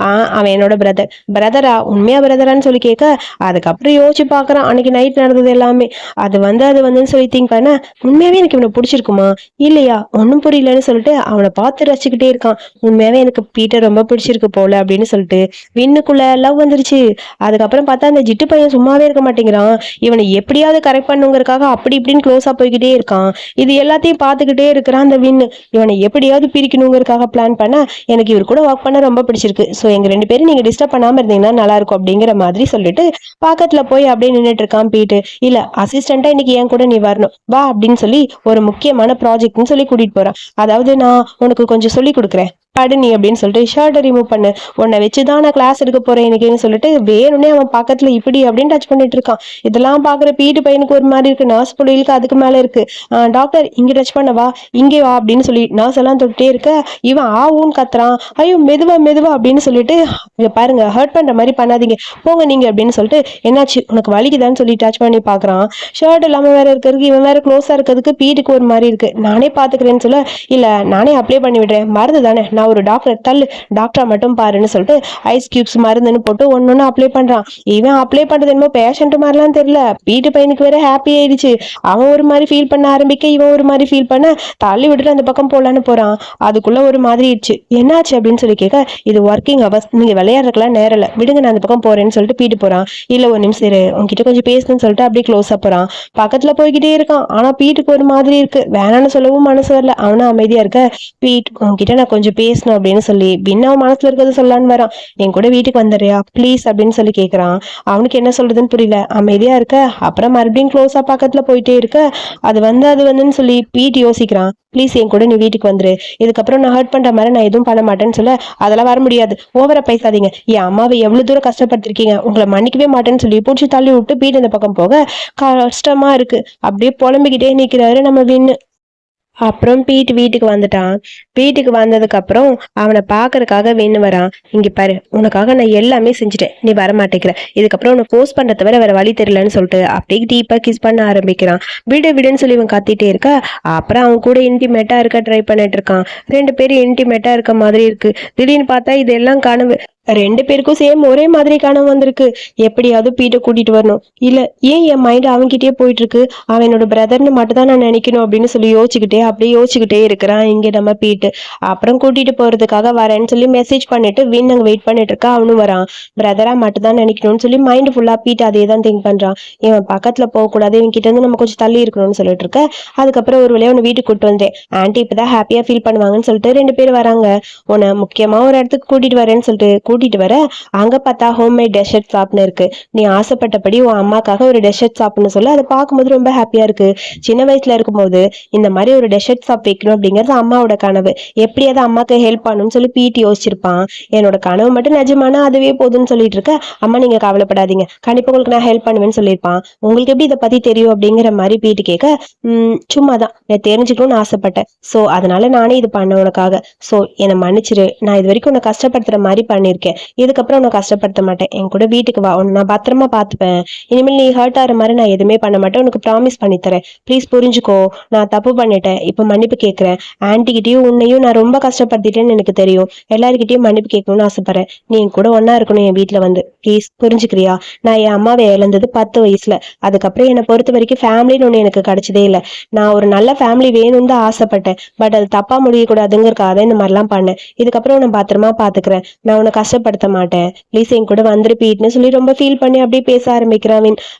அவன் என்னோட பிரதரா, உண்மையா பிரதரான்னு சொல்லி கேட்க அதுக்கப்புறம் யோசிச்சு பாக்குறான் அன்னைக்கு நைட் நடந்தது எல்லாமே. அது வந்துன்னு சொல்லி திங்க் பண்ண, உண்மையாவே எனக்கு இவனை பிடிச்சிருக்குமா இல்லையா ஒன்னும் புரியலன்னு சொல்லிட்டு அவனை பார்த்து ரசிச்சுக்கிட்டே இருக்கான். உண்மையாவே எனக்கு பீட்டர் ரொம்ப பிடிச்சிருக்கு போல அப்படின்னு சொல்லிட்டு விண்ணுக்குள்ள லவ் வந்துருச்சு. அதுக்கப்புறம் பார்த்தா அந்த ஜிட்டு பையன் சும்மாவே இருக்க மாட்டேங்கிறான். இவனை எப்படியாவது கரெக்ட் பண்ணுங்கிறதுக்காக அப்படி இப்படின்னு க்ளோஸா போய்கிட்டே இருக்கான். இது எல்லாத்தையும் பார்த்துக்கிட்டே இருக்கிறான் அந்த வின்னு. இவனை எப்படியாவது பிரிக்கணுங்கிறதுக்காக பிளான் பண்ண, எனக்கு இவர் கூட ஒர்க் பண்ண ரொம்ப பிடிச்சிருக்கு, ஸோ எங்க 2 பேரும் நீங்க டிஸ்டர்ப் பண்ணாம இருந்தீங்கன்னா நல்லா இருக்கும் அப்படிங்கிற மாதிரி சொல்லிட்டு பக்கத்துல போய் அப்படியே நின்றுட்டு இருக்கான் பீட்டு. இல்ல அசிஸ்டண்டா இன்னைக்கு என் கூட நீ வரணும் வா அப்படின்னு சொல்லி ஒரு முக்கியமான ப்ராஜெக்ட்னு சொல்லி கூட்டிட்டு போறான். அதாவது நான் உனக்கு கொஞ்சம் சொல்லி கொடுக்குறேன் படு நீ அப்படின்னு சொல்லிட்டு ஷர்ட்டை ரிமூவ் பண்ணு, உன்னை வச்சுதான் நான் கிளாஸ் எடுக்க போறேன் இன்னைக்குன்னு சொல்லிட்டு வேணும்னே அவன் பக்கத்துல இப்படி அப்படின்னு டச் பண்ணிட்டு இருக்கான். இதெல்லாம் பாக்குற பீட்டு பையனுக்கு ஒரு மாதிரி இருக்கு. நர்ஸ் புள்ளிகளுக்கு அதுக்கு மேல இருக்கு. டாக்டர் இங்க டச் பண்ணவா, இங்கே வா அப்படின்னு சொல்லி நர்ஸ் எல்லாம் தொட்டே இருக்க இவன் ஊன்னு கத்துறான். ஐயோ மெதுவா மெதுவா அப்படின்னு சொல்லிட்டு, இங்க பாருங்க ஹர்ட் பண்ற மாதிரி பண்ணாதீங்க போங்க நீங்க அப்படின்னு சொல்லிட்டு, என்னாச்சு உனக்கு வலிக்குதான்னு சொல்லி டச் பண்ணி பாக்குறான். ஷர்ட் இல்லாம வேற இருக்கிறதுக்கு இவன் வேற க்ளோஸா இருக்கிறதுக்கு பீட்டுக்கு ஒரு மாதிரி இருக்கு. நானே பாத்துக்கிறேன்னு சொல்ல, இல்ல நானே அப்ளை பண்ணி விடுறேன், மருந்து தானே, நான் ஒரு டாக்டர், தள்ளு டாக்டரை மட்டும் பாருன்னு சொல்லிட்டு ஐஸ் கியூப்ஸ் மருந்துன்னு போட்டு ஒன்னொன்னு அப்ளை பண்றான். இவன் அப்ளை பண்றது என்னமோ பேஷண்ட் மாதிரிலாம் தெரியல. பீட்டு பையனுக்கு வேற ஹாப்பி ஆயிடுச்சு. அவன் ஒரு மாதிரி ஃபீல் பண்ண ஆரம்பிக்க இவன் ஒரு மாதிரி ஃபீல் பண்ண தள்ளி விட்டுட்டு அந்த பக்கம் போலான்னு போறான். அதுக்குள்ள ஒரு மாதிரி ஆயிடுச்சு. என்னாச்சு அப்படின்னு சொல்லி கேட்க, இது ஒர்க்கிங் அவர்ஸ், நீங்க விளையாடுறதுலாம் நேரம் இல்ல, விடுங்க நான் அந்த பக்கம் போறேன்னு சொல்லிட்டு பீட்டு போறான். இல்ல ஒரு நிமிஷம் இரு, உன்கிட்ட கொஞ்சம் பேசணும்னு சொல்லிட்டு அப்படியே க்ளோஸா போறான். பக்கத்துல போய்கிட்டே இருக்கான். ஆனா பீட்டுக்கு ஒரு மாதிரி இருக்கு. வேணான்னு சொல்லவும் மனசு வரல. அவனும் அமைதியா இருக்க, பீட் உன்கிட்ட நான் கொஞ்சம் பேசணும் அப்படின்னு சொல்லி பின்னா மனசுல இருக்கிறத சொல்லலான்னு வரான். என் கூட வீட்டுக்கு வந்துடுறியா ப்ளீஸ் அப்படின்னு சொல்லி கேக்குறான். அவனுக்கு என்ன சொல்றதுன்னு புரியல, அமைதியா இருக்க. அப்புறம் மறுபடியும் க்ளோஸா பக்கத்துல போயிட்டே இருக்க, அது வந்துன்னு சொல்லி பீட் யோசிக்கிறான். ப்ளீஸ் என் கூட நீ வீட்டுக்கு வந்துரு, இதுக்கப்புறம் நான் ஹர்ட் பண்ற மாதிரி நான் எதுவும் பண்ண மாட்டேன்னு சொல்ல, அதெல்லாம் வர முடியாது, ஓவரா பேசாதீங்க, என் அம்மாவை எவ்வளவு தூரம் கஷ்டப்படுத்திருக்கீங்க, உங்களை மன்னிக்கவே மாட்டேன்னு சொல்லி பிடிச்சி தள்ளி விட்டு பீட் இந்த பக்கம் போக கஷ்டமா இருக்கு. அப்படியே புலம்பிக்கிட்டே நிக்கிறாரு நம்ம வின்னு. அப்புறம் பீட் வீட்டுக்கு வந்துட்டான். வீட்டுக்கு வந்ததுக்கு அப்புறம் அவனை பாக்குறதுக்காக வேணும் வரான். இங்க பாரு, உனக்காக நான் எல்லாமே செஞ்சுட்டேன், நீ வர மாட்டேங்கிற, இதுக்கப்புறம் உன்னை போஸ்ட் பண்ற தவிர வேற வழி தெரியலன்னு சொல்லிட்டு அப்படியே டீப்பா கிஸ் பண்ண ஆரம்பிக்கிறான். விடுன்னு சொல்லி இவன் கத்திட்டே இருக்க. அப்புறம் அவன் கூட இன்டிமேட்டா இருக்க ட்ரை பண்ணிட்டு இருக்கான். 2 பேரும் இன்டிமேட்டா இருக்க மாதிரி இருக்கு. திடீர்னு பார்த்தா இதெல்லாம் கனவு. 2 பேருக்கும் சேம் ஒரே மாதிரி கனவு வந்திருக்கு. எப்படியாவது பீட்டை கூட்டிட்டு வரணும், இல்ல ஏன் என் மைண்ட் அவன்கிட்டயே போயிட்டு இருக்கு, அவனோட பிரதர்னு மட்டும் தான் நான் நினைக்கணும் அப்படின்னு சொல்லி அப்படியே யோசிச்சுக்கிட்டே இருக்கிறான் இங்க நம்ம பீட்டு. அப்புறம் கூட்டிட்டு போறதுக்காக வரேன்னு சொல்லி மெசேஜ் பண்ணிட்டு வின் அங்க வெயிட் பண்ணிட்டு இருக்கா. அவனும் வரான். பிரதரா மட்டும் தான் நினைக்கணும்னு சொல்லி மைண்ட் ஃபுல்லா பீட்டு அதே தான் திங்க் பண்றான். இவன் பக்கத்துல போக கூடாது, இவன் கிட்ட இருந்து நம்ம கொஞ்சம் தள்ளி இருக்கணும்னு சொல்லிட்டு இருக்க. அதுக்கப்புறம் ஒரு வழியா உன்னை வீட்டுக்கு கூட்டு வந்தேன், ஆன்டி இப்பதான் ஹாப்பியா ஃபீல் பண்ணுவாங்கன்னு சொல்லிட்டு 2 பேர் வராங்க. உன்னை முக்கியமா ஒரு இடத்துக்கு கூட்டிட்டு வரேன்னு சொல்லிட்டு கூட்டிட்டு வர, அங்க பார்த்தா ஹோம்மேட் டெசர்ட் ஷாப்னு இருக்கு. நீ ஆசைப்பட்டபடி உன் அம்மாக்காக ஒரு டெசர்ட் ஷாப்னு சொல்ல, அதை பார்க்கும்போது ரொம்ப ஹாப்பியா இருக்கு. சின்ன வயசுல இருக்கும்போது இந்த மாதிரி ஒரு டெசர்ட் ஷாப் வைக்கணும் அப்படிங்கிறது அம்மாவோட கனவு. எப்படியாவது அம்மாக்கு ஹெல்ப் பண்ணணும்னு சொல்லி பீட்டி யோசிச்சிருப்பான். என்னோட கனவு மட்டும் நிஜமானா அதுவே போதும்னு சொல்லிட்டு இருக்க. அம்மா நீங்க கவலைப்படாதீங்க, கண்டிப்பா உங்களுக்கு நான் ஹெல்ப் பண்ணுவேன்னு சொல்லியிருப்பான். உங்களுக்கு எப்படி இதை பத்தி தெரியும் அப்படிங்கிற மாதிரி பீட்டி கேட்க, சும்மாதான் நான் தெரிஞ்சுக்கணும்னு ஆசைப்பட்டேன், சோ அதனால நானே இது பண்ண உனக்காக, சோ என்னை மன்னிச்சிரு, நான் இது வரைக்கும் உன்னை கஷ்டப்படுத்துற மாதிரி பண்ணிருக்கேன், இருக்கேன், இதுக்கப்புறம் உன்னை கஷ்டப்படுத்த மாட்டேன், என் கூட வீட்டுக்கு வா, உன்னை நான் பத்திரமா பார்த்துப்பேன், இனிமேல் நீ ஹர்ட் ஆகிற மாதிரி நான் எதுவுமே பண்ண மாட்டேன், உனக்கு ப்ராமிஸ் பண்ணி தரேன், ப்ளீஸ் புரிஞ்சுக்கோ, நான் தப்பு பண்ணிட்டேன், இப்போ மன்னிப்பு கேட்குறேன், ஆன்ட்டிகிட்டையும் உன்னையும் நான் ரொம்ப கஷ்டப்படுத்திட்டேன்னு எனக்கு தெரியும், எல்லாருக்கிட்டையும் மன்னிப்பு கேட்கணும்னு ஆசைப்படுறேன், நீ என் கூட ஒன்னா இருக்கணும் என் வீட்டில் வந்து, ப்ளீஸ் புரிஞ்சுக்கிறியா? நான் என் அம்மாவை இழந்தது 10 வயசுல, அதுக்கப்புறம் என்னை பொறுத்த வரைக்கும் ஃபேமிலின்னு ஒன்று எனக்கு கிடைச்சதே இல்லை, நான் ஒரு நல்ல ஃபேமிலி வேணும்னு தான் ஆசைப்பட்டேன், பட் அது தப்பா முடியக்கூடாதுங்கிறக்காக இந்த மாதிரிலாம் பண்ணேன், இதுக்கப்புறம் உன்னை பத்திரமா பாத்துக்கிறேன், நான் உன்னை கஷ்டப்படுத்த மாட்டேன், ப்ளீஸ் என் கூட வந்துருப்பீட்னு சொல்லி ரொம்ப ஃபீல் பண்ணி அப்படியே பேச ஆரம்பிக்கிறான்.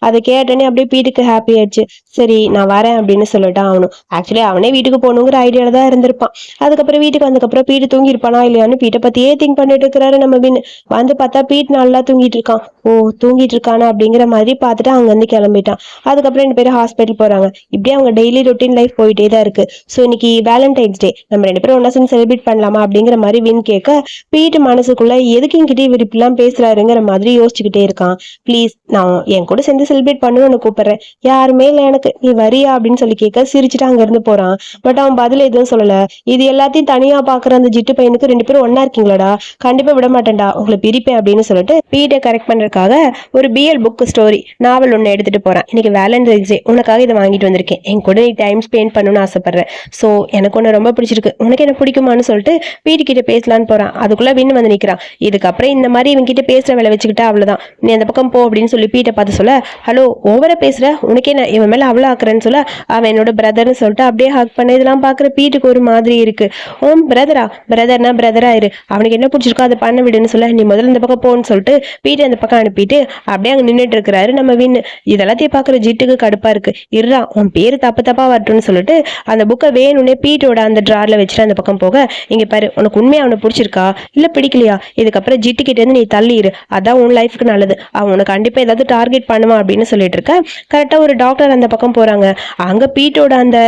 அதை கேட்டனே அப்படியே பீட்டுக்கு ஹாப்பி ஆயிடுச்சு. சரி நான் வரேன் அப்படின்னு சொல்லிட்டு அவனும் ஆக்சுவலி அவனே வீட்டுக்கு போகணுங்கிற ஐடியால தான் இருந்திருப்பான். அதுக்கப்புறம் வீட்டுக்கு வந்ததுக்கப்புறம் பீட்டு தூங்கி இருப்பானா இல்லையான்னு பீட்டை பத்தியே திங்க் பண்ணிட்டு இருக்கிறாரு நம்ம வின். வந்து பார்த்தா பீட் நல்லா தூங்கிட்டு இருக்கான். ஓ தூங்கிட்டு இருக்கானா அப்படிங்கிற மாதிரி பார்த்துட்டு அவங்க வந்து கிளம்பிட்டான். அதுக்கப்புறம் 2 பேரும் ஹாஸ்பிட்டல் போறாங்க. இப்படியே அவங்க டெய்லி ரொட்டீன் லைஃப் போயிட்டே தான் இருக்கு. ஸோ இன்னைக்கு வேலண்டைன்ஸ் டே, நம்ம 2 பேரும் ஒன்னா சேர்ந்து செலிப்ரேட் பண்ணலாமா அப்படிங்கிற மாதிரி வின் கேட்க பீட்டு மனசுக்குள்ள எதுக்கு என்கிட்ட இவர் இப்படிலாம் பேசுறாருங்கிற மாதிரி யோசிச்சுக்கிட்டே இருக்கான். ப்ளீஸ் நான் என் கூட சேர்ந்து செலிப்ரேட் பண்ணணும்னு கூப்பிடுறேன், யாருமே இல்லை எனக்கு, நீ வரியா அப்படின்னு சொல்லி கேட்க சிரிச்சுட்டு அங்க இருந்து போறான். பட் அவன் பதில் எதுவும் சொல்லல. இது எல்லாத்தையும் தனியா பாக்குற அந்த ஜிட்டு பையனுக்கு 2 பேரும் ஒன்னா இருக்கீங்களாடா, கண்டிப்பா விட மாட்டேன்டா, உங்களை பிரிப்பேன் அப்படின்னு சொல்லிட்டு பீட்டை கரெக்ட் பண்றதுக்காக ஒரு பிஎல் புக் ஸ்டோரி நாவல் ஒன்னு எடுத்துட்டு போறான். இன்னைக்கு வேலண்டைன்ஸ் டே, உனக்காக இதை வாங்கிட்டு வந்திருக்கேன், என் கூட நீ டைம் ஸ்பெண்ட் பண்ணணும்னு ஆசைப்படுறேன், ஸோ எனக்கு ஒன்று ரொம்ப பிடிச்சிருக்கு, உனக்கு என்ன பிடிக்குமான்னு சொல்லிட்டு பீட்டு கிட்ட பேசலான்னு போறான். அதுக்குள்ள வின் வந்து நிக்கிறான். இதுக்கப்புறம் இந்த மாதிரி இவன் கிட்ட பேசுற வேலை வச்சுக்கிட்டா அவ்வளவுதான், நீ அந்த பக்கம் போ அப்படின்னு சொல்லி பீட்டை பார்த்து சொல்ல, ஹலோ ஓவரா பேசுற, உனக்கே நான் இவன் மேல அவ்வளோ ஆக்குறேன்னு சொல்ல, அவன் என்னோட பிரதர்னு சொல்லிட்டு அப்படியே ஹக் பண்ண. இதெல்லாம் பாக்குற பீட்டுக்கு ஒரு மாதிரி இருக்கு. ஓம் பிரதரா, பிரதர்னா பிரதரா இரு, அவனுக்கு என்ன பிடிச்சிருக்கோ அதை பண்ண விடுன்னு சொல்ல, நீ முதல்ல இந்த பக்கம் போன்னு சொல்லிட்டு பீட்டை அந்த பக்கம் அனுப்பிட்டு அப்படியே அங்க நின்றுட்டு இருக்கிறாரு நம்ம வின். இதெல்லாத்தையும் பாக்குற ஜிட்டுக்கு கடுப்பா இருக்கு. இருறா உன் பேரு தப்பா வரட்டும்னு சொல்லிட்டு அந்த புக்கை வேணும்னே பீட்டோட அந்த ட்ரார்ல வச்சுட்டு அந்த பக்கம் போக, இங்க பாரு உனக்கு உண்மையா அவனை பிடிச்சிருக்கா இல்ல பிடிக்கலையா, இதுக்கப்புறம் ஜிட்டு கிட்ட இருந்து நீ தள்ளிடு, அதான் உன் லைஃப்க்கு நல்லது, அவன் உனக்கு கண்டிப்பா ஏதாவது டார்கெட் பண்ணுவான் அப்படின்னு சொல்லிட்டு இருக்க. கரெக்டா ஒரு டாக்டர் அந்த பக்கம் போறாங்க. அங்க பீட்டோட அந்த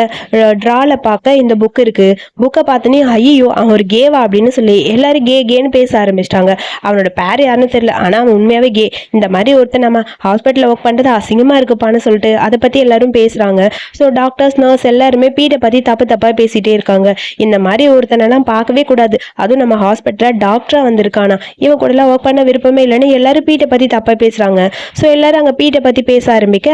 ட்ரால பார்க்க இந்த புக் இருக்கு. புக்கை பார்த்தனே ஐயோ அவன் ஒரு கேவா அப்படின்னு சொல்லி எல்லாரும் கேன்னு பேச ஆரம்பிச்சிட்டாங்க. அவனோட பேர் யாருன்னு தெரியல, ஆனா அவன் உண்மையாவே கே, இந்த மாதிரி ஒருத்தர் நம்ம ஹாஸ்பிட்டல்ல ஒர்க் பண்றது அசிங்கமா இருக்குப்பான்னு சொல்லிட்டு அதை பத்தி எல்லாரும் பேசுறாங்க. ஸோ டாக்டர்ஸ் நர்ஸ் எல்லாருமே பீட்டை பத்தி தப்பா பேசிட்டே இருக்காங்க. இந்த மாதிரி ஒருத்தனெல்லாம் பார்க்கவே கூடாது, அதுவும் நம்ம ஹாஸ்பிட்டல்ல டாக்டரா வந்திருக்கானா, இவன் கூட எல்லாம் ஒர்க் பண்ண விருப்பமே இல்லைன்னு எல்லாரும் பீட்டை பத்தி தப்பா பேசுறாங்க. ஸோ எல்லாரும் அங்க பீட்டை பத்தி பேச ஆரம்பிக்க,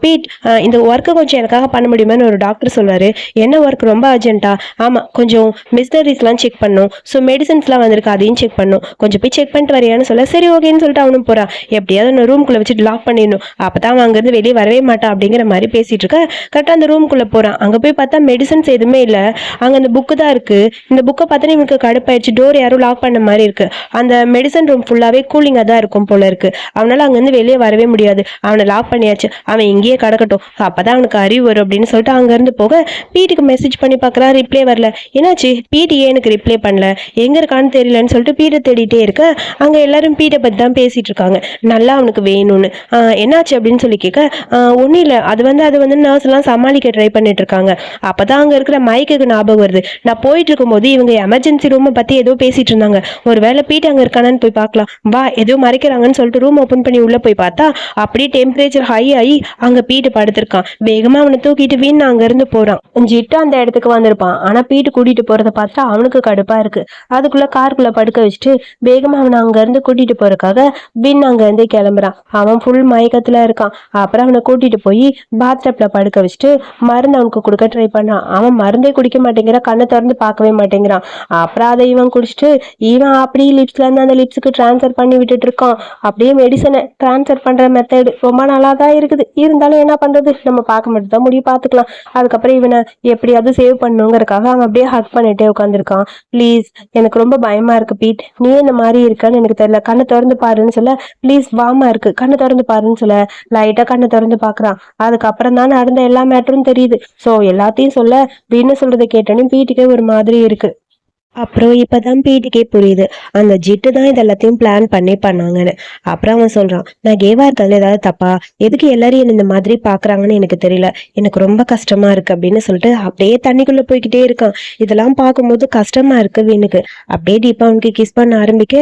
பீட் இந்த ஒர்க்கை கொஞ்சம் எனக்காக பண்ண முடியுமான்னு ஒரு டாக்டர் சொல்வாரு. என்ன ஒர்க், ரொம்ப அர்ஜென்ட்டா? ஆமா கொஞ்சம் மிஷினரிஸ்லாம் செக் பண்ணும், ஸோ மெடிசன்ஸ்லாம் வந்திருக்கு அதையும் செக் பண்ணும், கொஞ்சம் போய் செக் பண்ணிட்டு வரையான்னு சொல்ல, சரி ஓகேன்னு சொல்லிட்டு அவனும் போறான். எப்படியாவது அந்த ரூம்குள்ள வச்சுட்டு லாக் பண்ணிடணும், அப்பதான் அவன் அங்கிருந்து வெளியே வரவே மாட்டான் அப்படிங்கிற மாதிரி பேசிட்டு இருக்க. கரெக்டாக அந்த ரூம்குள்ள போறான். அங்க போய் பார்த்தா மெடிசன்ஸ் எதுவுமே இல்லை, அங்க அந்த புக்கு தான் இருக்கு. இந்த புக்கை பார்த்தா இவனுக்கு கடுப்பாயிடுச்சு, டோர் யாரும் லாக் பண்ண மாதிரி இருக்கு, அந்த மெடிசன் ரூம் ஃபுல்லாவே கூலிங்கா தான் இருக்கும் போல இருக்கு, அவனால அங்கிருந்து வெளியே வரவே முடியாது, அவனை லாக் பண்ணியாச்சு, அவன் இங்கேயே கிடக்கட்டும், அப்பதான் அவனுக்கு அறிவு வரும் அப்படின்னு சொல்லிட்டு அங்க இருந்து போக பீட்டுக்கு மெசேஜ் பண்ணி பார்க்கறா, ரிப்ளை வரல. என்னாச்சு பீட்டு ஏன் எனக்கு ரிப்ளை பண்ணல, எங்க இருக்கான்னு தெரியலன்னு சொல்லிட்டு பீட்டை தேடிட்டே இருக்க. அங்க எல்லாரும் பீட்டை பத்தி தான் பேசிட்டு இருக்காங்க, நல்லா அவனுக்கு வேணும்னு. என்னாச்சு அப்படின்னு சொல்லி கேட்க, ஒன்றும் இல்லை, அது வந்து நர்ஸ் எல்லாம் சமாளிக்க ட்ரை பண்ணிட்டு இருக்காங்க, அப்பதான் அங்க இருக்கிற மைக்குக்கு ஞாபகம் வருது, நான் போயிட்டு இருக்கும்போது இவங்க எமர்ஜென்சி ரூமை பத்தி ஏதோ பேசிட்டு இருந்தாங்க, ஒருவேளை பீட்டு அங்க இருக்கானு போய் பார்க்கலாம் வா, ஏதோ மறைக்கிறாங்கன்னு சொல்லிட்டு ரூம் ஓபன் பண்ணி உள்ள போய் பார்த்தா அப்படியே டெம்பரேச்சர் ஹை ஆகி அங்க பீட்டு படுத்திருக்கான். வேகமா அவனை தூக்கிட்டு வீண் அங்க இருந்து போறான். ஜிட்டு அந்த இடத்துக்கு வந்திருப்பான், ஆனா பீட்டு கூட்டிட்டு போறத பார்த்தா அவனுக்கு கடுப்பா இருக்கு. அதுக்குள்ள காருக்குள்ள படுக்க வச்சுட்டு வேகமா அவனை அங்க இருந்து கூட்டிட்டு போறதுக்காக வின் அங்க இருந்து கிளம்புறான். அவன் ஃபுல் மயக்கத்துல இருக்கான். அப்புறம் அவனை கூட்டிட்டு போய் பாத்டப்ல படுக்க வச்சுட்டு மருந்து அவனுக்கு கொடுக்க ட்ரை பண்ணான். அவன் மருந்தே குடிக்க மாட்டேங்கிறான், கண்ணை திறந்து பார்க்கவே மாட்டேங்கிறான். அப்புறம் அதை இவன் குடிச்சிட்டு இவன் அப்படியே லிப்ஸ்ல இருந்து அந்த லிப்ஸுக்கு டிரான்ஸ்ஃபர் பண்ணி விட்டுட்டு இருக்கான். அப்படியே மெடிசனை டிரான்ஸ்ஃபர் பண்ற மெத்தடு ரொம்ப நல்லா தான் இருக்குது, இருந்தாலும் என்ன பண்றது, நம்ம பார்க்க மட்டும் தான் முடியும், பார்த்துக்கலாம். அதுக்கப்புறம் இவனை எப்படியாவது சேவ் பண்ணுங்கிறதுக்காக அவன் அப்படியே ஹக் பண்ணிட்டே உட்காந்துருக்கான். ப்ளீஸ் எனக்கு ரொம்ப பயமா இருக்கு பீட், நீ இந்த மாதிரி இருக்கான்னு எனக்கு தெரியல, கண்ணை திறந்து பாருன்னு சொல்ல, ப்ளீஸ் வாமா இருக்கு கண்ணை திறந்து பாருன்னு சொல்ல லைட்டா கண்ணை திறந்து பாக்குறான். அதுக்கப்புறம் தான் நடந்த எல்லா மேட்டரும் தெரியுது. சோ எல்லாத்தையும் சொல்ல வீணு சொல்றதை கேட்டோன்னு பீட்டுக்கே ஒரு மாதிரி இருக்கு. அப்புறம் இப்பதான் பீட்டுக்கே புரியுது அந்த ஜிட்டு தான் இதெல்லாத்தையும் பிளான் பண்ணாங்கன்னு. அப்புறம் அவன் சொல்றான், நான் கேவா இருக்கிறதுல ஏதாவது தப்பா, எதுக்கு எல்லாரும் என்ன இந்த மாதிரி பாக்குறாங்கன்னு எனக்கு தெரியல, எனக்கு ரொம்ப கஷ்டமா இருக்கு அப்படின்னு சொல்லிட்டு அப்படியே தண்ணிக்குள்ள போய்கிட்டே இருக்கான். இதெல்லாம் பார்க்கும்போது கஷ்டமா இருக்கு வீணுக்கு. அப்படியே டீப்பா அவனுக்கு கிஸ் பண்ண ஆரம்பிக்க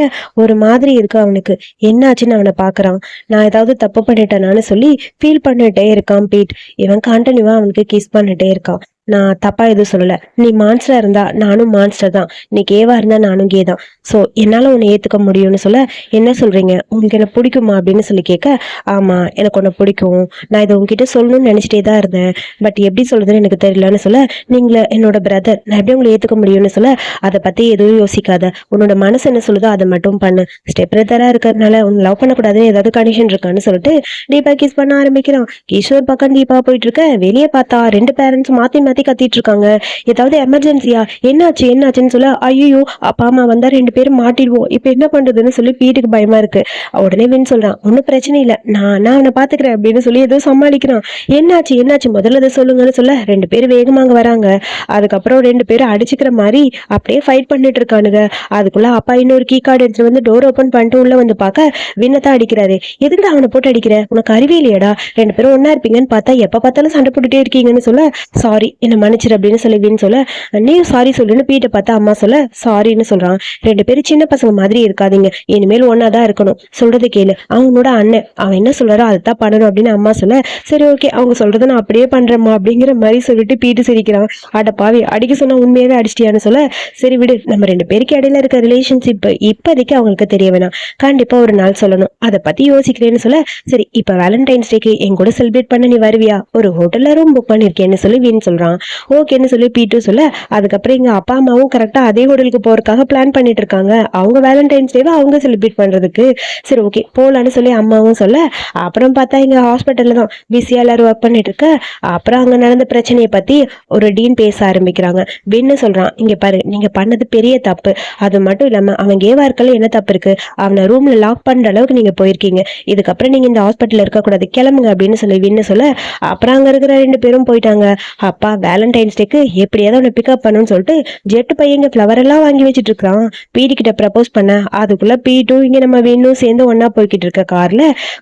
ஒரு மாதிரி இருக்கு அவனுக்கு. என்னாச்சுன்னு அவனை பாக்குறான். நான் ஏதாவது தப்பு பண்ணிட்டேனான்னு சொல்லி ஃபீல் பண்ணிட்டே இருக்கான் பீட். இவன் கண்டினியூவா அவனுக்கு கிஸ் பண்ணிட்டே இருக்கான். நான் தப்பா எதுவும் சொல்லல. நீ மான்ஸ்டரா இருந்தா நானும் மான்ஸ்டர் தான், நீ கேவா இருந்தா நானும் கே தான். ஸோ என்னால உன்னை ஏத்துக்க முடியும்னு சொல்ல, என்ன சொல்றீங்க, உங்களுக்கு என்ன பிடிக்குமா அப்படின்னு சொல்லி கேட்க, ஆமா எனக்கு உன்னை பிடிக்கும், நான் இதை உங்ககிட்ட சொல்லணும்னு நினைச்சிட்டே தான் இருந்தேன், பட் எப்படி சொல்றதுன்னு எனக்கு தெரியலன்னு சொல்ல, நீங்கள என்னோட பிரதர், நான் எப்படி உங்களை ஏத்துக்க முடியும்னு சொல்ல, அதை பத்தி எதுவும் யோசிக்காத, உன்னோட மனசு என்ன சொல்லுதோ அதை மட்டும் பண்ணு, ஸ்டெப் பிரதரா இருக்கிறதுனால உன் லவ் பண்ணக்கூடாதுன்னு ஏதாவது கண்டிஷன் இருக்கான்னு சொல்லிட்டு தீபா கிஸ் பண்ண ஆரம்பிக்கிறான். கிஷோர் பக்கம் தீபா போயிட்டு இருக்க, வெளியே பார்த்தா ரெண்டு பேரண்ட்ஸ் மாத்தி மாத்தி கத்திட்டு இருக்காங்க. ஏதாவது எமர்ஜென்சியா, என்னாச்சு என்னாச்சுன்னு சொல்ல, ஐயோ அப்பா அம்மா வந்தா ரெண்டு பேரும் மாட்டிடுவோம், இப்ப என்ன பண்றதுன்னு சொல்லி வீட்டுக்கு பயமா இருக்கு. உடனே வின் சொல்றான், ஒன்னும் பிரச்சனை இல்ல, நான் அவனை பாத்துக்கிறேன் அப்படின்னு சொல்லி ஏதோ சமாளிக்கிறான். என்னாச்சு என்னாச்சு முதல்ல அதை சொல்லுங்கன்னு சொல்ல, ரெண்டு பேரும் வேகமா அங்க வராங்க. அதுக்கப்புறம் ரெண்டு பேரும் அடிச்சுக்கிற மாதிரி அப்படியே ஃபைட் பண்ணிட்டு இருக்கானுங்க. அதுக்குள்ள அப்பா இன்னொரு கீ கார்டு எடுத்துட்டு வந்து டோர் ஓபன் பண்ணிட்டு உள்ள வந்து பார்க்க வின்னதான் அடிக்கிறாரு. எதுக்குடா அவனை போட்டு அடிக்கிற, உனக்கு அறிவே இல்லையடா, ரெண்டு பேரும் ஒன்னா இருப்பீங்கன்னு பார்த்தா எப்ப பார்த்தாலும் சண்டை போட்டுட்டே இருக்கீங்கன்னு சொல்ல, சாரி என்ன மன்னிச்சிரு அப்படின்னு சொல்லி வின் சொல்ல, நீ சாரி சொல்லுன்னு பீட்டை பார்த்தா அம்மா சொல்ல சாரின்னு சொல்றான். ரெண்டு பேரும் சின்ன பசங்க மாதிரி இருக்காதீங்க, இனிமேல் ஒன்னாதான் இருக்கணும், சொல்றது கேளு, அவனோட அண்ணன் அவன் என்ன சொல்றாரோ அதைத்தான் பண்ணணும் அப்படின்னு அம்மா சொல்ல, சரி ஓகே அவங்க சொல்றதை நான் அப்படியே பண்றேம்மா அப்படிங்கிற மாதிரி சொல்லிட்டு பீட்டு சிரிக்கிறான். அட பாவி, அடிக்க சொன்னா உண்மையாவே அடிச்சிட்டியான்னு சொல்ல, சரி விடு, நம்ம ரெண்டு பேருக்கு இடையில இருக்க ரிலேஷன்ஷிப் இப்போதைக்கு அவங்களுக்கு தெரிய வேணாம், கண்டிப்பா ஒரு நாள் சொல்லணும், அதை பத்தி யோசிக்கிறேன்னு சொல்ல, சரி இப்ப வேலண்டைன்ஸ் டேக்கு என் கூட செலிப்ரேட் பண்ண நீ வருவியா, ஒரு ஹோட்டல்ல ரூம் புக் பண்ணிருக்கேன்னு சொல்லி வின் சொல்றான். ஓகேன்னு சொல்லி பீட்டு சொல்ல, அதுக்கப்புறம் எங்க அப்பா அம்மாவும் கரெக்டா அதே ஹோட்டலுக்கு போறதுக்காக பிளான் பண்ணிட்டு இருக்காங்க, அவங்க வேலண்டைன்ஸ் டேவை அவங்க செலிப்ரேட் பண்றதுக்கு. சரி ஓகே போலான்னு சொல்லி அம்மாவும் சொல்ல, அப்புறம் பார்த்தா எங்க ஹாஸ்பிட்டல்ல தான் பிஸியா எல்லாரும் ஒர்க் பண்ணிட்டு இருக்க. அப்புறம் அங்க நடந்த பிரச்சனையை பத்தி ஒரு டீன் பேச ஆரம்பிக்கிறாங்க. வின்னு சொல்றான், இங்க பாரு நீங்க பண்ணது பெரிய தப்பு, அது மட்டும் இல்லாம அவன் கேவா இருக்கல என்ன தப்பு இருக்கு, அவனை ரூம்ல லாக் பண்ற அளவுக்கு நீங்க போயிருக்கீங்க, இதுக்கப்புறம் நீங்க இந்த ஹாஸ்பிட்டல் இருக்கக்கூடாது, கிளம்புங்க அப்படின்னு சொல்லி வின்னு சொல்ல, அப்புறம் அங்க இருக்கிற ரெண்டு பேரும் போயிட்டாங்க. அப்பா வேலண்டைன்ஸ் டேக்கு எப்படியாவது அவனை பிக்கப் பண்ணுன்னு சொல்லிட்டு ஜெட்டு பையங்க ஃப்ளவர் எல்லாம் வாங்கி வச்சுட்டு இருக்கான். பீடி கிட்ட ப்ரப்போஸ் பண்ண, அதுக்குள்ள பீட்டும் இங்க நம்ம வின்னும் சேர்ந்து ஒன்னா போய்கிட்டு இருக்க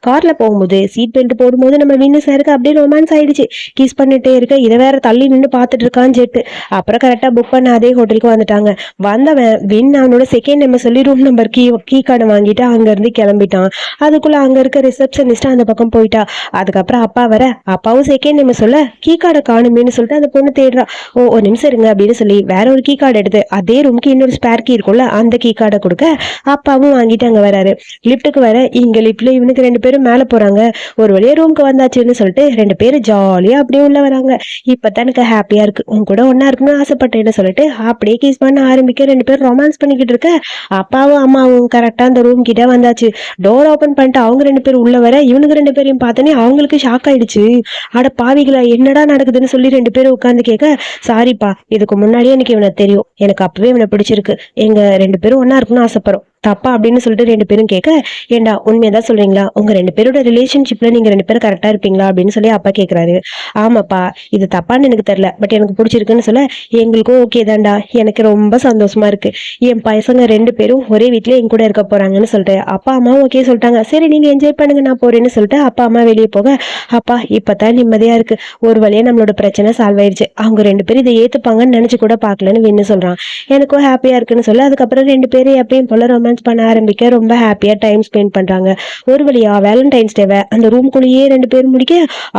கார்ல போகும்போது சீட் பெல்ட் போடும்போது நம்ம வின்னு சாருக்கு அப்படியே ரொமான்ஸ் ஆயிடுச்சு. கிஸ் பண்ணிட்டே இருக்க, இதை வேற தள்ளி நின்று பார்த்துட்டு இருக்கான் ஜெட்டு. அப்புறம் கரெக்டா புக் பண்ண அதே ஹோட்டலுக்கு வந்துட்டாங்க. வந்தவன் வின் அவனோட செகண்ட் நம்பர் சொல்லி ரூம் நம்பர் கீ கார்டை வாங்கிட்டு அங்க இருந்து கிளம்பிட்டான். அதுக்குள்ள அங்க இருக்க ரிசப்ஷனிஸ்ட் அந்த பக்கம் போயிட்டா. அதுக்கப்புறம் அப்பா வர, அப்பாவும் செகண்ட் நேம் சொல்ல கீ கார்டை காணுமேனு சொல்லிட்டு அந்த பொண்ணு தேடுறா. ஒரு நிமிஷம் இருங்க அப்படின்னு சொல்லி வேற ஒரு கீ கார்டு எடுத்து அதே ரூமுக்கு இன்னொரு ஸ்பேர் கீ இருக்கும்ல அந்த கீ கார்டை கொடுக்க அப்பாவும் வாங்கிட்டு அங்க வராரு. லிப்டுக்கு வர, இங்க லிப்ட்ல இவனுக்கு ரெண்டு பேரும் மேல போறாங்க. ஒரு வழியா ரூமுக்கு வந்தாச்சுன்னு சொல்லிட்டு ரெண்டு பேரும் ஜாலியா அப்படியே உள்ள வராங்க. இப்பதான் எனக்கு ஹாப்பியா இருக்கு, உன் கூட ஒன்னா இருக்குன்னு ஆசைப்பட்டேன்னு சொல்லிட்டு அப்படியே கிஸ் பண்ண ஆரம்பிக்க ரெண்டு பேரும் ரொமான்ஸ் பண்ணிக்கிட்டு இருக்க. அப்பாவும் அம்மாவும் கரெக்டா அந்த ரூம் கிட்ட வந்தாச்சு. டோர் ஓபன் பண்ணிட்டு அவங்க ரெண்டு பேரும் உள்ள வர, இவனுக்கு ரெண்டு பேரையும் பார்த்தோன்னே அவங்களுக்கு ஷாக் ஆயிடுச்சு. அட பாவிகளா என்னடா நடக்குதுன்னு சொல்லி ரெண்டு பேரும் உட்காந்து கேட்க, சாரிப்பா இதுக்கு முன்னாடியே எனக்கு இவனை தெரியும், எனக்கு அப்பவே இவனை பிடிச்சிருக்கு, எங்க ரெண்டு பேரும் ஒன்னா இருக்குன்னு ஆசைப்படுறோம், தப்பா அப்படின்னு சொல்லிட்டு ரெண்டு பேரும் கேட்க, ஏண்டா உண்மையதான் சொல்றீங்களா, உங்க ரெண்டு பேரோட ரிலேஷன்ஷிப்ல நீங்க ரெண்டு பேரும் கரெக்டா இருப்பீங்களா அப்படின்னு சொல்லி அப்பா கேட்கிறாரு. ஆமாப்பா இது தப்பான்னு எனக்கு தெரியல, பட் எனக்கு பிடிச்சிருக்குன்னு சொல்ல, எங்களுக்கும் ஓகே தான்டா, எனக்கு ரொம்ப சந்தோஷமா இருக்கு, என் பசங்க ரெண்டு பேரும் ஒரே வீட்லயே என் கூட இருக்க போறாங்கன்னு சொல்லிட்டு அப்பா அம்மாவும் ஓகே சொல்லிட்டாங்க. சரி நீங்க என்ஜாய் பண்ணுங்க நான் போறேன்னு சொல்லிட்டு அப்பா அம்மா வெளியே போக, அப்பா இப்பதான் நிம்மதியா இருக்கு, ஒரு வழியா நம்மளோட பிரச்சனை சால்வ் ஆயிடுச்சு, அவங்க ரெண்டு பேரும் இதை ஏத்துப்பாங்கன்னு நினைச்சு கூட பாக்கலன்னு வின்னு சொல்றான். எனக்கும் ஹாப்பியா இருக்குன்னு சொல்ல, அதுக்கப்புறம் ரெண்டு பேரும் எப்பயும் போல ரொமான்ஸ் பண்ண ஆரம்பிக்க ரொம்ப ஹாப்பியா டைம் ஸ்பெண்ட் பண்றாங்க. ஒரு வழியா வேலண்டைன்ஸ் டேவை அந்த ரூம்குள்ளேயே ரெண்டு பேரும் முடிக்க,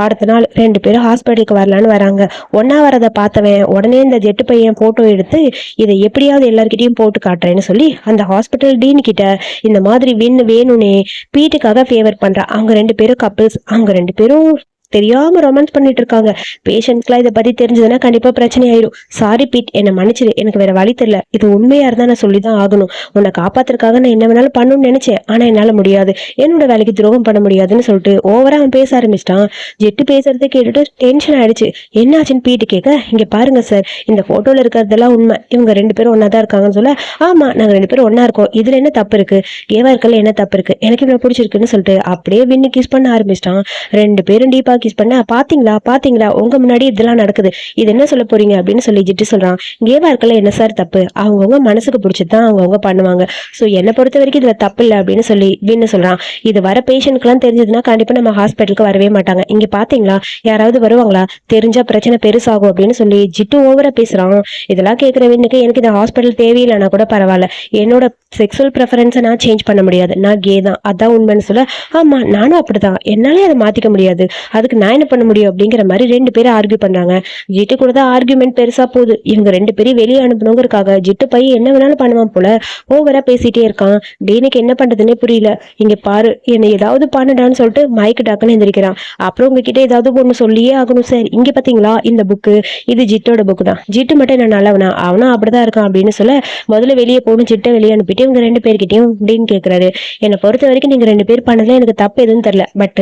அடுத்த நாள் ரெண்டு பேரும் ஹாஸ்பிட்டலுக்கு வரலான்னு வராங்க. ஒன்னா வரதை பார்த்தவன் உடனே இந்த ஜெட்டு பையன் போட்டோ எடுத்து இதை எப்படியாவது எல்லார்கிட்டையும் போட்டு காட்டுறேன்னு சொல்லி அந்த ஹாஸ்பிட்டல் டீன் கிட்ட இந்த மாதிரி வேணும்னே பீட்டுக்காக ஃபேவர் பண்றான். அவங்க ரெண்டு பேரும் கப்பிள்ஸ், அவங்க ரெண்டு பேரும் தெரியாம ரொமான்ஸ் பண்ணிட்டு இருக்காங்க. பேஷண்ட்ஸ்லாம் இதை பத்தி தெரிஞ்சதுன்னா கண்டிப்பா பிரச்சனை ஆயிரும். சாரி பீட் என்ன மன்னிச்சிரு, எனக்கு வேற வழி தெரியல, இது உண்மையா இருந்தா நான் சொல்லிதான் ஆகணும், உன்னை காப்பாத்துறதுக்காக நான் என்ன வேணாலும் பண்ணணும்னு நினைச்சேன், ஆனா என்னால முடியாது, என்னோட வேலைக்கு துரோகம் பண்ண முடியாதுன்னு சொல்லிட்டு ஓவரா அவன் பேச ஆரம்பிச்சிட்டான். ஜெட்டு பேசுறதை கேட்டுட்டு டென்ஷன் ஆயிடுச்சு. என்னாச்சுன்னு பீட்டு கேட்க, இங்க பாருங்க சார் இந்த போட்டோல இருக்கிறதெல்லாம் உண்மை, இவங்க ரெண்டு பேரும் ஒன்னாதான் இருக்காங்கன்னு சொல்ல, ஆமா நாங்க ரெண்டு பேரும் ஒன்னா இருக்கோம், இதுல என்ன தப்பு இருக்கு, கேவா இருக்கல என்ன தப்பு இருக்கு, எனக்கு இவ்வளவு பிடிச்சிருக்குன்னு சொல்லிட்டு அப்படியே வின்னு கிஸ் பண்ண ஆரம்பிச்சிட்டான். ரெண்டு பேரும் டீப்பா கிஸ் பண்ண, பாத்தீங்களா உங்க முன்னாடி இதெல்லாம் நடக்குது, இது என்ன சொல்ல போறீங்க அப்படின்னு சொல்லி ஜிட்டு சொல்றான். கேவா இருக்கல என்ன சார் தப்பு, அவங்கவுங்க மனசுக்கு பிடிச்சதுதான் அவங்கவுங்க பண்ணுவாங்க, சோ என்னை பொறுத்த வரைக்கும் இதுல தப்பு இல்லை அப்படின்னு சொல்லி வின்னு சொல்றான். இது வர பேஷண்ட்க்கு எல்லாம் தெரிஞ்சதுன்னா கண்டிப்பா நம்ம ஹாஸ்பிட்டலுக்கு வரவே மாட்டாங்க, இங்க பாத்தீங்களா யாராவது வருவாங்களா, தெரிஞ்சா பிரச்சனை பெருசாகும் அப்படின்னு சொல்லி ஜிட்டு ஓவரா பேசுறான். இதெல்லாம் கேட்கிற வின்னுக்கு எனக்கு இந்த ஹாஸ்பிட்டல் தேவையில்லைன்னா கூட பரவாயில்ல, என்னோட செக்ஸுவல் ப்ரெஃபரன்ஸை நான் சேஞ்ச் பண்ண முடியாது, நான் கே தான், அதான் உண்மைன்னு சொல்ல, ஆமா நானும் அப்படிதான், என்னாலே அதை மாத்திக்க முடியாது, அதுக்கு அதுக்கு நான் என்ன பண்ண முடியும் அப்படிங்கிற மாதிரி ரெண்டு பேரும் ஆர்கியூ பண்றாங்க. ஜிட்டு கூட தான் ஆர்கியூமெண்ட் பெருசா போகுது. இவங்க ரெண்டு பேரும் வெளியே அனுப்பணுங்கிறக்காக ஜிட்டு பையன் என்ன வேணாலும் பண்ணுவான் போல, ஓவரா பேசிட்டே இருக்கான். டேனிக்கு என்ன பண்றதுன்னே புரியல. இங்க பாரு, என்ன ஏதாவது பண்ணுடான்னு சொல்லிட்டு மைக்கு டாக்குன்னு எந்திரிக்கிறான். அப்புறம் உங்ககிட்ட ஏதாவது ஒண்ணு சொல்லியே ஆகணும் சார். இங்க பாத்தீங்களா இந்த புக்கு, இது ஜிட்டோட புக்கு தான். ஜிட்டு மட்டும் என்ன நல்லவனா, அவனும் அப்படிதான் இருக்கான் அப்படின்னு சொல்ல, முதல்ல வெளியே போகணும் ஜிட்டை வெளியே அனுப்பிட்டு இவங்க ரெண்டு பேர்கிட்டயும் அப்படின்னு கேட்கறாரு. என்னை பொறுத்த வரைக்கும் நீங்க ரெண்டு பேர் பண்ணதுல எனக்கு தப்பு எதுவும் தெரியல, பட்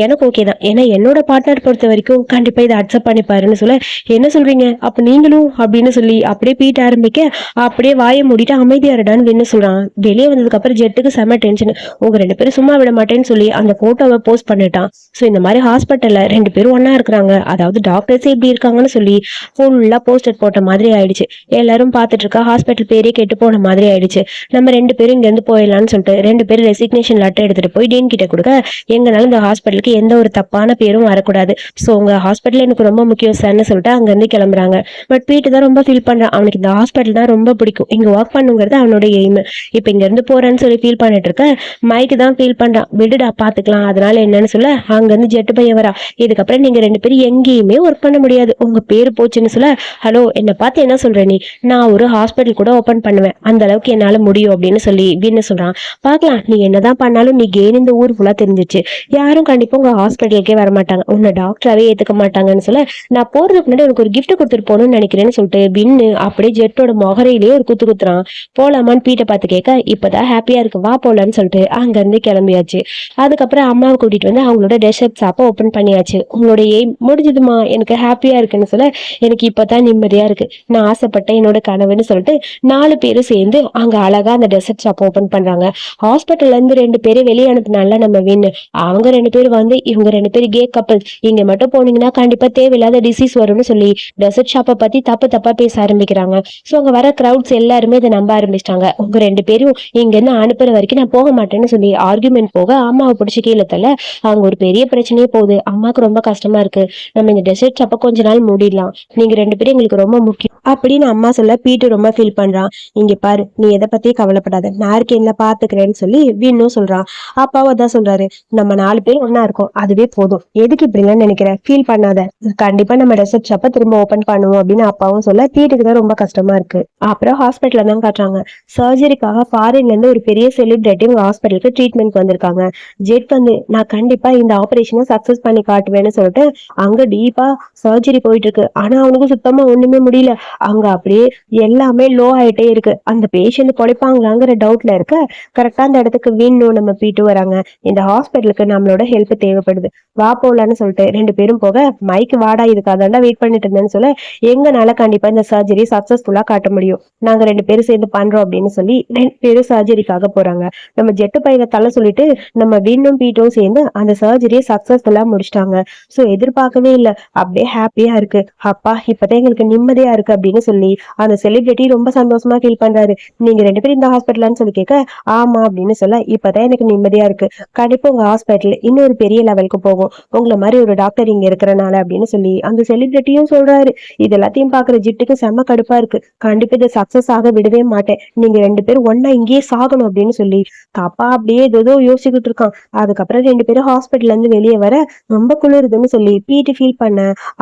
எனக்கு ஓகே தான். ஏன்னா என்னோட பார்ட்னர் பொறுத்த வரைக்கும் கண்டிப்பா இதை அக்செப்ட் பண்ணிப்பாருன்னு சொல்ல, என்ன சொல்றீங்க அப்ப நீங்களும் அப்படின்னு சொல்லி அப்படியே பீட்ட ஆரம்பிக்க, அப்படியே வாயை மூடிட்டு அமைதியா இருடான்னு வேணும் சொல்றான். வெளியே வந்ததுக்கு அப்புறம் ஜெட்டுக்கு செம டென்ஷன். உங்க ரெண்டு பேரும் சும்மா விட மாட்டேன்னு சொல்லி அந்த போட்டோவை போஸ்ட் பண்ணிட்டான். ஸோ இந்த மாதிரி ஹாஸ்பிட்டல்ல ரெண்டு பேரும் ஒன்னா இருக்கிறாங்க, அதாவது டாக்டர்ஸ் எப்படி இருக்காங்கன்னு சொல்லி ஃபுல்லா போஸ்டர் போட்ட மாதிரி ஆயிடுச்சு. எல்லாரும் பார்த்துட்டு இருக்கா, ஹாஸ்பிட்டல் பேரே கெட்டு போன மாதிரி ஆயிடுச்சு. நம்ம ரெண்டு பேரும் இங்க இருந்து போயிடலாம்னு சொல்லிட்டு ரெண்டு பேரும் ரெசிக்னேஷன் லெட்டர் எடுத்துட்டு போய் டீன் கிட்ட கொடுக்க, எங்கனாலும் இந்த ஹாஸ்பிட்டலுக்கு எந்த ஒரு தப்பான பேரும் வரக்கூடாது, ஸோ உங்க ஹாஸ்பிட்டல் எனக்கு ரொம்ப முக்கியம் சார்னு சொல்லிட்டு அங்க இருந்து கிளம்புறாங்க. பட் பீட்டு தான் ரொம்ப ஃபீல் பண்றான். அவனுக்கு இந்த ஹாஸ்பிட்டல் தான் ரொம்ப பிடிக்கும், இங்க ஒர்க் பண்ணுங்கிறது அவனோட எய்ம். இப்ப இங்க இருந்து போறேன்னு சொல்லி ஃபீல் பண்ணிட்டு இருக்க, மைக்கு தான் ஃபீல் பண்றான். விடுடா பாத்துக்கலாம், அதனால என்னன்னு சொல்ல அங்க இருந்து ஜெட்டு பையன் வரா. இதுக்கப்புறம் நீங்க ரெண்டு பேரும் எங்கேயுமே ஒர்க் பண்ண முடியாது, உங்க பேரு போச்சுன்னு சொல்ல, ஹலோ என்ன பார்த்து என்ன சொல்ற நீ, நான் ஒரு ஹாஸ்பிட்டல் கூட ஓபன் பண்ணுவேன், அந்த அளவுக்கு என்னால முடியும் அப்படின்னு சொல்லி வீன்னு சொல்றான். பாக்கலாம், நீ என்னதான் பண்ணாலும் நீ கேன் இந்த ஊர் ஃபுல்லா தெரிஞ்சிச்சு, யாரும் கண்டிப்பா உங்க ஹாஸ்பிட்டலுக்கே வர மாட்டாங்க, உன்னை டாக்டராவே ஏத்துக்க மாட்டாங்கன்னு சொல்ல, நான் போறதுக்கு முன்னாடி உனக்கு ஒரு கிஃப்ட் கொடுத்துட்டு போகணும்னு நினைக்கிறேன்னு சொல்லிட்டு வின்னு அப்படியே ஜெட்டோட முகரையிலேயே ஒரு குத்து குத்துறான். போலாமான்னு பீட்டை பார்த்து கேட்க, இப்பதான் ஹாப்பியா இருக்கு வா போலான்னு சொல்லிட்டு அங்க இருந்து கிளம்பியாச்சு. அதுக்கப்புறம் அம்மாவை கூட்டிட்டு வந்து அவங்களோட டெசர்ட் ஷாப்பை ஓபன் பண்ணியாச்சு. உங்களோட எய்ம் முடிஞ்சதுமா, எனக்கு ஹாப்பியா இருக்குன்னு சொல்ல, எனக்கு இப்பதான் நிம்மதியா இருக்கு, நான் ஆசைப்பட்ட என்னோட கனவுன்னு சொல்லிட்டு 4 பேரும் சேர்ந்து அங்க அழகா அந்த டெசர்ட் ஷாப் ஓபன் பண்றாங்க. ஹாஸ்பிட்டல்ல இருந்து 2 பேரும் வெளியே அனுப்புனால நம்ம வின்னு, அவங்க 2 பேரும் வந்து இவங்க 2 பேரும் கே கப்பல், இங்க மட்டும் போனீங்கன்னா கண்டிப்பா தேவையில்லாத டிசீஸ் வரும்னு சொல்லி டெசர்ட் ஷாப்பை பத்தி தப்பு தப்பா பேச ஆரம்பிக்கிறாங்க. சோ அங்க வர கிரௌட்ஸ் எல்லாருமே இதை நம்ப ஆரம்பிச்சிட்டாங்க. உங்க 2 பேரும் இங்க இருந்து அனுப்புற வரைக்கும் நான் போக மாட்டேன்னு சொல்லி ஆர்குமெண்ட் போக அம்மாவை பிடிச்சி கீழே தள்ள அங்க ஒரு பெரிய பிரச்சனையே போகுது. அம்மாவுக்கு ரொம்ப கஷ்டமா இருக்கு, நம்ம இந்த டெசர்ட் ஷாப்பை கொஞ்ச நாள் மூடிடலாம், நீங்க 2 பேரும் எங்களுக்கு ரொம்ப முக்கியம் அப்படின்னு அம்மா சொல்ல பீட்டு ரொம்ப ஃபீல் பண்றான். இங்க பாரு, நீ எதை பத்தியும் கவலைப்படாத, நான் இருக்கேன்ல பாத்துக்கிறேன்னு சொல்லி வீணும் சொல்றான். அப்பாவும் அதான் சொல்றாரு, நம்ம 4 பேர் ஒன்னா இருக்கோம், அதுவே போதும், எதுக்கு இப்படிலாம் நினைக்கிறேன், ஃபீல் பண்ணாத, கண்டிப்பா நம்ம டெசர்ட் ஷாப்பை திரும்ப ஓபன் பண்ணுவோம் அப்படின்னு அப்பாவும் சொல்ல பீட்டுக்கு தான் ரொம்ப கஷ்டமா இருக்கு. அப்புறம் ஹாஸ்பிட்டல்ல தான் காட்டுறாங்க. சர்ஜரிக்காக ஃபாரின்ல இருந்து ஒரு பெரிய செலிபிரிட்டி உங்க ஹாஸ்பிட்டலுக்கு ட்ரீட்மெண்ட் வந்திருக்காங்க. ஜெட் வந்து நான் கண்டிப்பா இந்த ஆபரேஷனை சக்சஸ் பண்ணி காட்டுவேன்னு சொல்லிட்டு அங்க டீப்பா சர்ஜரி போயிட்டு இருக்கு. ஆனா அவனுக்கு சுத்தமா ஒண்ணுமே முடியல. அங்க அப்படியே எல்லாமே லோ ஆயிட்டே இருக்கு. அந்த பேஷண்ட் பொழைப்பாங்களாங்கிற டவுட்ல இருக்க கரெக்டா அந்த இடத்துக்கு வீணும் நம்ம பீட்டு வராங்க. இந்த ஹாஸ்பிட்டலுக்கு நம்மளோட ஹெல்ப் தேவைப்படுது, வா போலான்னு சொல்லிட்டு 2 பேரும் போக, மைக்கு வாடா இதுக்கு அதாண்டா வெயிட் பண்ணிட்டு இருந்தேன்னு சொல்ல, எங்கனால கண்டிப்பா இந்த சர்ஜரி சக்சஸ்ஃபுல்லா காட்ட முடியும், நாங்க 2 பேரும் சேர்ந்து பண்றோம் அப்படின்னு சொல்லி 2 பேரும் சர்ஜரிக்காக போறாங்க. நம்ம ஜெட்டு பையனை தள்ள சொல்லிட்டு நம்ம வீணும் பீட்டும் சேர்ந்து அந்த சர்ஜரியை சக்சஸ்ஃபுல்லா முடிச்சிட்டாங்க. சோ எதிர்பார்க்கவே இல்லை, அப்படியே ஹாப்பியா இருக்கு, அப்பா இப்பதான் எங்களுக்கு நிம்மதியா இருக்கு அப்படின்னு சொல்லி அந்த செலிபிரிட்டி ரொம்ப சந்தோஷமா ஃபீல் பண்றாரு. நீங்க 2 பேரும் இந்த ஹாஸ்பிட்டலான்னு சொல்லி கேட்க, ஆமா அப்படின்னு சொல்ல, இப்பதான் எனக்கு நிம்மதியா இருக்கு, கண்டிப்பா உங்க ஹாஸ்பிட்டல் இன்னொரு பெரிய லெவலுக்கு போகும், உங்களை மாதிரி ஒரு டாக்டர் இங்க இருக்கிறனால அப்படின்னு சொல்லி அந்த செலிபிரிட்டியும் சொல்றாரு. இது எல்லாத்தையும் பாக்குற ஜிட்டுக்கு செம்ம கடுப்பா இருக்கு. கண்டிப்பா இதை சக்சஸ் ஆக விடவே மாட்டேன், நீங்க 2 பேரும் ஒன்னா இங்கேயே சாகணும் அப்படின்னு சொல்லி தப்பா அப்படியே ஏதோ யோசிச்சுக்கிட்டு இருக்கான். அதுக்கப்புறம் 2 பேரும் ஹாஸ்பிட்டல்ல இருந்து வெளியே வர ரொம்ப குளிருதுன்னு சொல்லி பீட்டு ஃபீல் பண்ண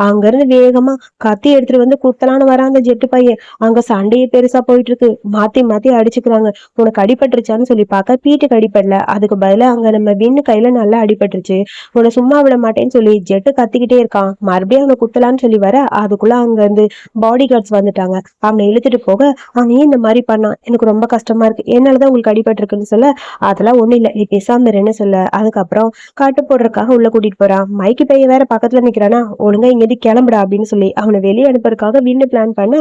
அங்க இருந்து வேகமா கத்தி எடுத்துட்டு வந்து குத்தலான்னு வர அந்த ஜெட்டு பையன். அங்க சண்டையே பெருசா போயிட்டு இருக்கு, மாத்தி மாத்தி அடிச்சுக்கிறாங்க. உனக்கு அடிபட்டுருச்சான்னு சொல்லி பார்க்க பீட்டுக்கு அடிபடல, அதுக்கு பதிலா அங்க நம்ம வின்னு கையில நல்லா அடிபட்டுருச்சு. உன்னை சும்மா விட மாட்டேன்னு சொல்லி ஜெட்டு கத்திக்கிட்டே இருக்கான். மறுபடியும் அவனை குத்தலான்னு சொல்லி வர அதுக்குள்ள அங்க இருந்து பாடி கார்ட்ஸ் வந்துட்டாங்க. அவனை இழுத்துட்டு போக, அவன் ஏன் இந்த மாதிரி பண்ணான், எனக்கு ரொம்ப கஷ்டமா இருக்கு, என்னாலதான் உங்களுக்கு அடிபட்டிருக்குன்னு சொல்ல, அதெல்லாம் ஒண்ணு இல்ல, நீ பேசாம இருன்னு சொல்ல, அதுக்கப்புறம் காட்டு போடுறதுக்காக உள்ள கூட்டிட்டு போறான். மைக்கு பையன் வேற பக்கத்துல நிக்கிறானா, ஒழுங்கா இங்கேருந்து கிளம்புடா அப்படின்னு சொல்லி அவனை வெளியே அனுப்புறதுக்காக வின்னு பிளான் பண்ண,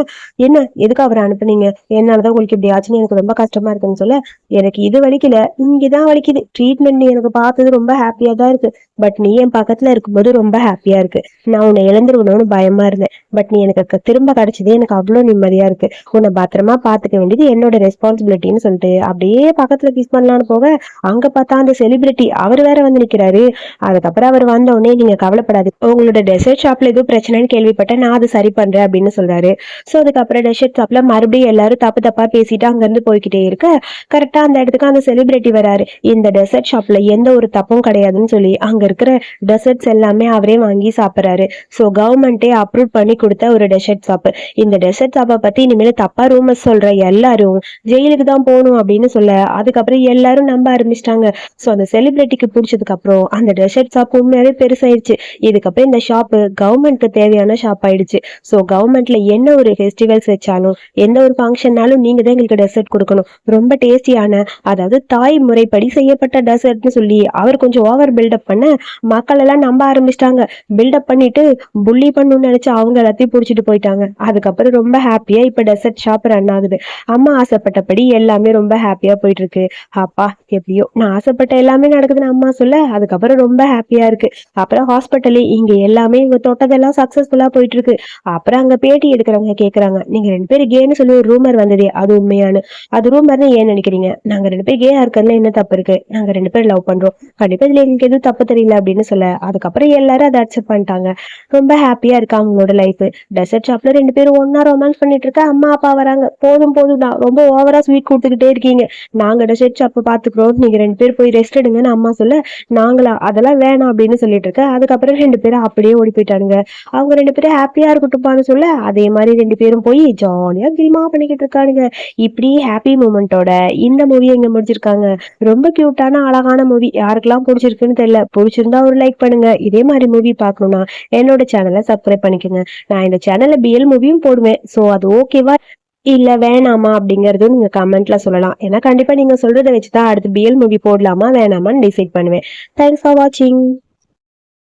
என்ன எதுக்கு அவரை அனுப்புனீங்க, என்னாலதான் உங்களுக்கு இப்படி ஆச்சுன்னு எனக்கு ரொம்ப கஷ்டமா இருக்குன்னு சொல்ல, எனக்கு இது வலிக்கல, இங்கதான் வலிக்குது, ட்ரீட்மெண்ட் எனக்கு பார்த்தது ரொம்ப ஹாப்பியா தான் இருக்கு, பட் நீ என் பக்கத்துல இருக்கும்போது ரொம்ப ஹாப்பியா இருக்கு, நான் உன்னை இழந்துருவணும்னு பயமா இருந்தேன், பட் நீ எனக்கு திரும்ப கிடைச்சதே எனக்கு அவ்வளவு நிம்மதியா இருக்கு, உன்னை பத்திரமா பாத்துக்க வேண்டியது என்னோட ரெஸ்பான்சிபிலிட்டின்னு சொல்லிட்டு அப்படியே பக்கத்துல கிஸ் பண்ணலான்னு போக, அங்க பார்த்தா அந்த செலிபிரிட்டி அவர் வேற வந்து நிக்கிறாரு. அதுக்கப்புறம் அவர் வந்த உடனே, நீங்க கவலைப்படாது, உங்களோட டெசர்ட் ஷாப்ல ஏதோ பிரச்சனைன்னு கேள்விப்பட்டேன், நான் அதை சரி பண்றேன் அப்படின்னு சொல்றாரு. ஸோ அதுக்கப்புறம் டெசர்ட் ஷாப்ல மறுபடியும் எல்லாரும் தப்பு தப்பா பேசிட்டு அங்கிருந்து போய்கிட்டே இருக்க கரெக்டா அந்த இடத்துக்கு அந்த செலிபிரிட்டி வராரு. இந்த டெசர்ட் ஷாப்ல எந்த ஒரு தப்பும் கிடையாதுன்னு சொல்லி அங்க இருக்கிற டெசர்ட்ஸ் எல்லாமே அவரே வாங்கி சாப்பிடுறாரு. ஸோ கவர்மெண்டே அப்ரூவ் பண்ணி கொடுத்த ஒரு டெசர்ட் ஷாப். இந்த டெசர்ட் ஷாப்பை பத்தி இனிமேல் தப்பா ரூமர்ஸ் சொல்ற எல்லாரும் ஜெயிலுக்கு தான் போகணும் அப்படின்னு சொல்ல அதுக்கப்புறம் எல்லாரும் நம்ப ஆரம்பிச்சிட்டாங்க. ஸோ அந்த செலிபிரிட்டிக்கு பிடிச்சதுக்கு அப்புறம் அந்த டெசர்ட் ஷாப் உண்மையாவே பெருசாயிடுச்சு. இதுக்கப்புறம் இந்த ஷாப் கவர்மெண்ட்க்கு தேவையான ஷாப் ஆயிடுச்சு. ஸோ கவர்மெண்ட்ல என்ன ஒரு ஃபெஸ்டிவல்ஸ் வச்சாலும் எந்த ஒரு ஃபங்க்ஷன்னாலும் நீங்க தான் எங்களுக்கு டெசர்ட் கொடுக்கணும். ரொம்ப டேஸ்டியான அதாவது தாய் முறைப்படி செய்யப்பட்ட டெசர்ட்னு சொல்லி அவர் கொஞ்சம் ஓவர் பில்டப் பண்ண மக்கள் எல்லாம் நம்ப ஆரம்பிச்சிட்டாங்க. பில்டப் பண்ணிட்டு புள்ளி பண்ணணும்னு நினைச்சு அவங்க எல்லாத்தையும் பிடிச்சிட்டு போயிட்டாங்க. அதுக்கப்புறம் ரொம்ப ஹாப்பியா இப்ப டெசர்ட் ஷாப் ரன் ஆகுது. அம்மா ஆசைப்பட்டபடி எல்லாமே ரொம்ப ஹாப்பியா போயிட்டு இருக்கு. அப்பா எப்படியோ நான் ஆசைப்பட்ட எல்லாமே நடக்குதுன்னு அம்மா சொல்ல அதுக்கப்புறம் ரொம்ப ஹாப்பியா இருக்கு. அப்புறம் ஹாஸ்பிட்டலு இங்க எல்லாமே இவங்க தொட்டதெல்லாம் சக்சஸ்ஃபுல்லா போயிட்டு இருக்கு. அப்புறம் அங்க பேட்டி எடுக்கிறவங்க கேக்குறாங்க, நீங்க 2 பேரும் கேன்னு சொல்லி ஒரு ரூமர் வந்ததே அது உண்மையானு? அது ரூமர்னு ஏன் நினைக்கிறீங்க? நாங்க 2 பேர் கேயா இருக்கிறதுல என்ன தப்பு இருக்கு? நாங்க 2 பேரும் லவ் பண்றோம். கண்டிப்பா இதுல எங்களுக்கு எதுவும் தப்பு தெரியல அப்படின்னு சொல்ல அதுக்கப்புறம் எல்லாரும் அதை அக்செப்ட் பண்ணிட்டாங்க. ரொம்ப ஹாப்பியா இருக்கு அவங்களோட லைஃப். டெசர்ட் ஷாப்ல 2 பேரும் ஒன்னா ரொமான்ஸ் பண்ணிட்டு இருக்க அம்மா அப்பா வராங்க. போதும் போதும் தான், ரொம்ப ஓவரா ஸ்வீட் கொடுத்துக்கிட்டே இருக்கீங்க. நாங்க டெசர்ட் ஷாப்பை பாத்துக்கிறோம், நீங்க 2 பேர் போய் ரெஸ்ட் எடுங்கன்னு அம்மா சொல்ல நாங்களா அதெல்லாம் வேணாம் அப்படின்னு சொல்லிட்டு இருக்க அதுக்கப்புறம் 2 பேரும் அப்படியே ஓடி போயிட்டானுங்க. அவங்க 2 பேரும் ஹாப்பியா இருக்கட்டும்பான்னு சொல்ல அதே மாதிரி 2 பேரும் போய் ஜாலியா கில்மா பண்ணிக்கிட்டு இருக்கானுங்க. இப்படி ஹாப்பி மூமெண்டோட இந்த மூவி எங்க முடிச்சிருக்காங்க. ரொம்ப கியூட்டான அழகான மூவி. யாருக்கெல்லாம் பிடிச்சிருக்குன்னு தெரியல. பிடிச்சிருந்தா ஒரு லைக் பண்ணுங்க. இதே மாதிரி மூவி பார்க்கணும்னா என்னோட சேனலை சப்ஸ்கிரைப் பண்ணிக்கோங்க. நான் இந்த சேனல்ல பிஎல் மூவியும் போடுவேன். ஸோ அது ஓகேவா இல்ல வேணாமா அப்படிங்கறதும் நீங்க கமெண்ட்ல சொல்லலாம். ஏன்னா கண்டிப்பா நீங்க சொல்றதை வச்சுதான் அடுத்து பிஎல் மூவி போடலாமா வேணாமான்னு டிசைட் பண்ணுவேன். தேங்க்ஸ் ஃபார் வாட்சிங்.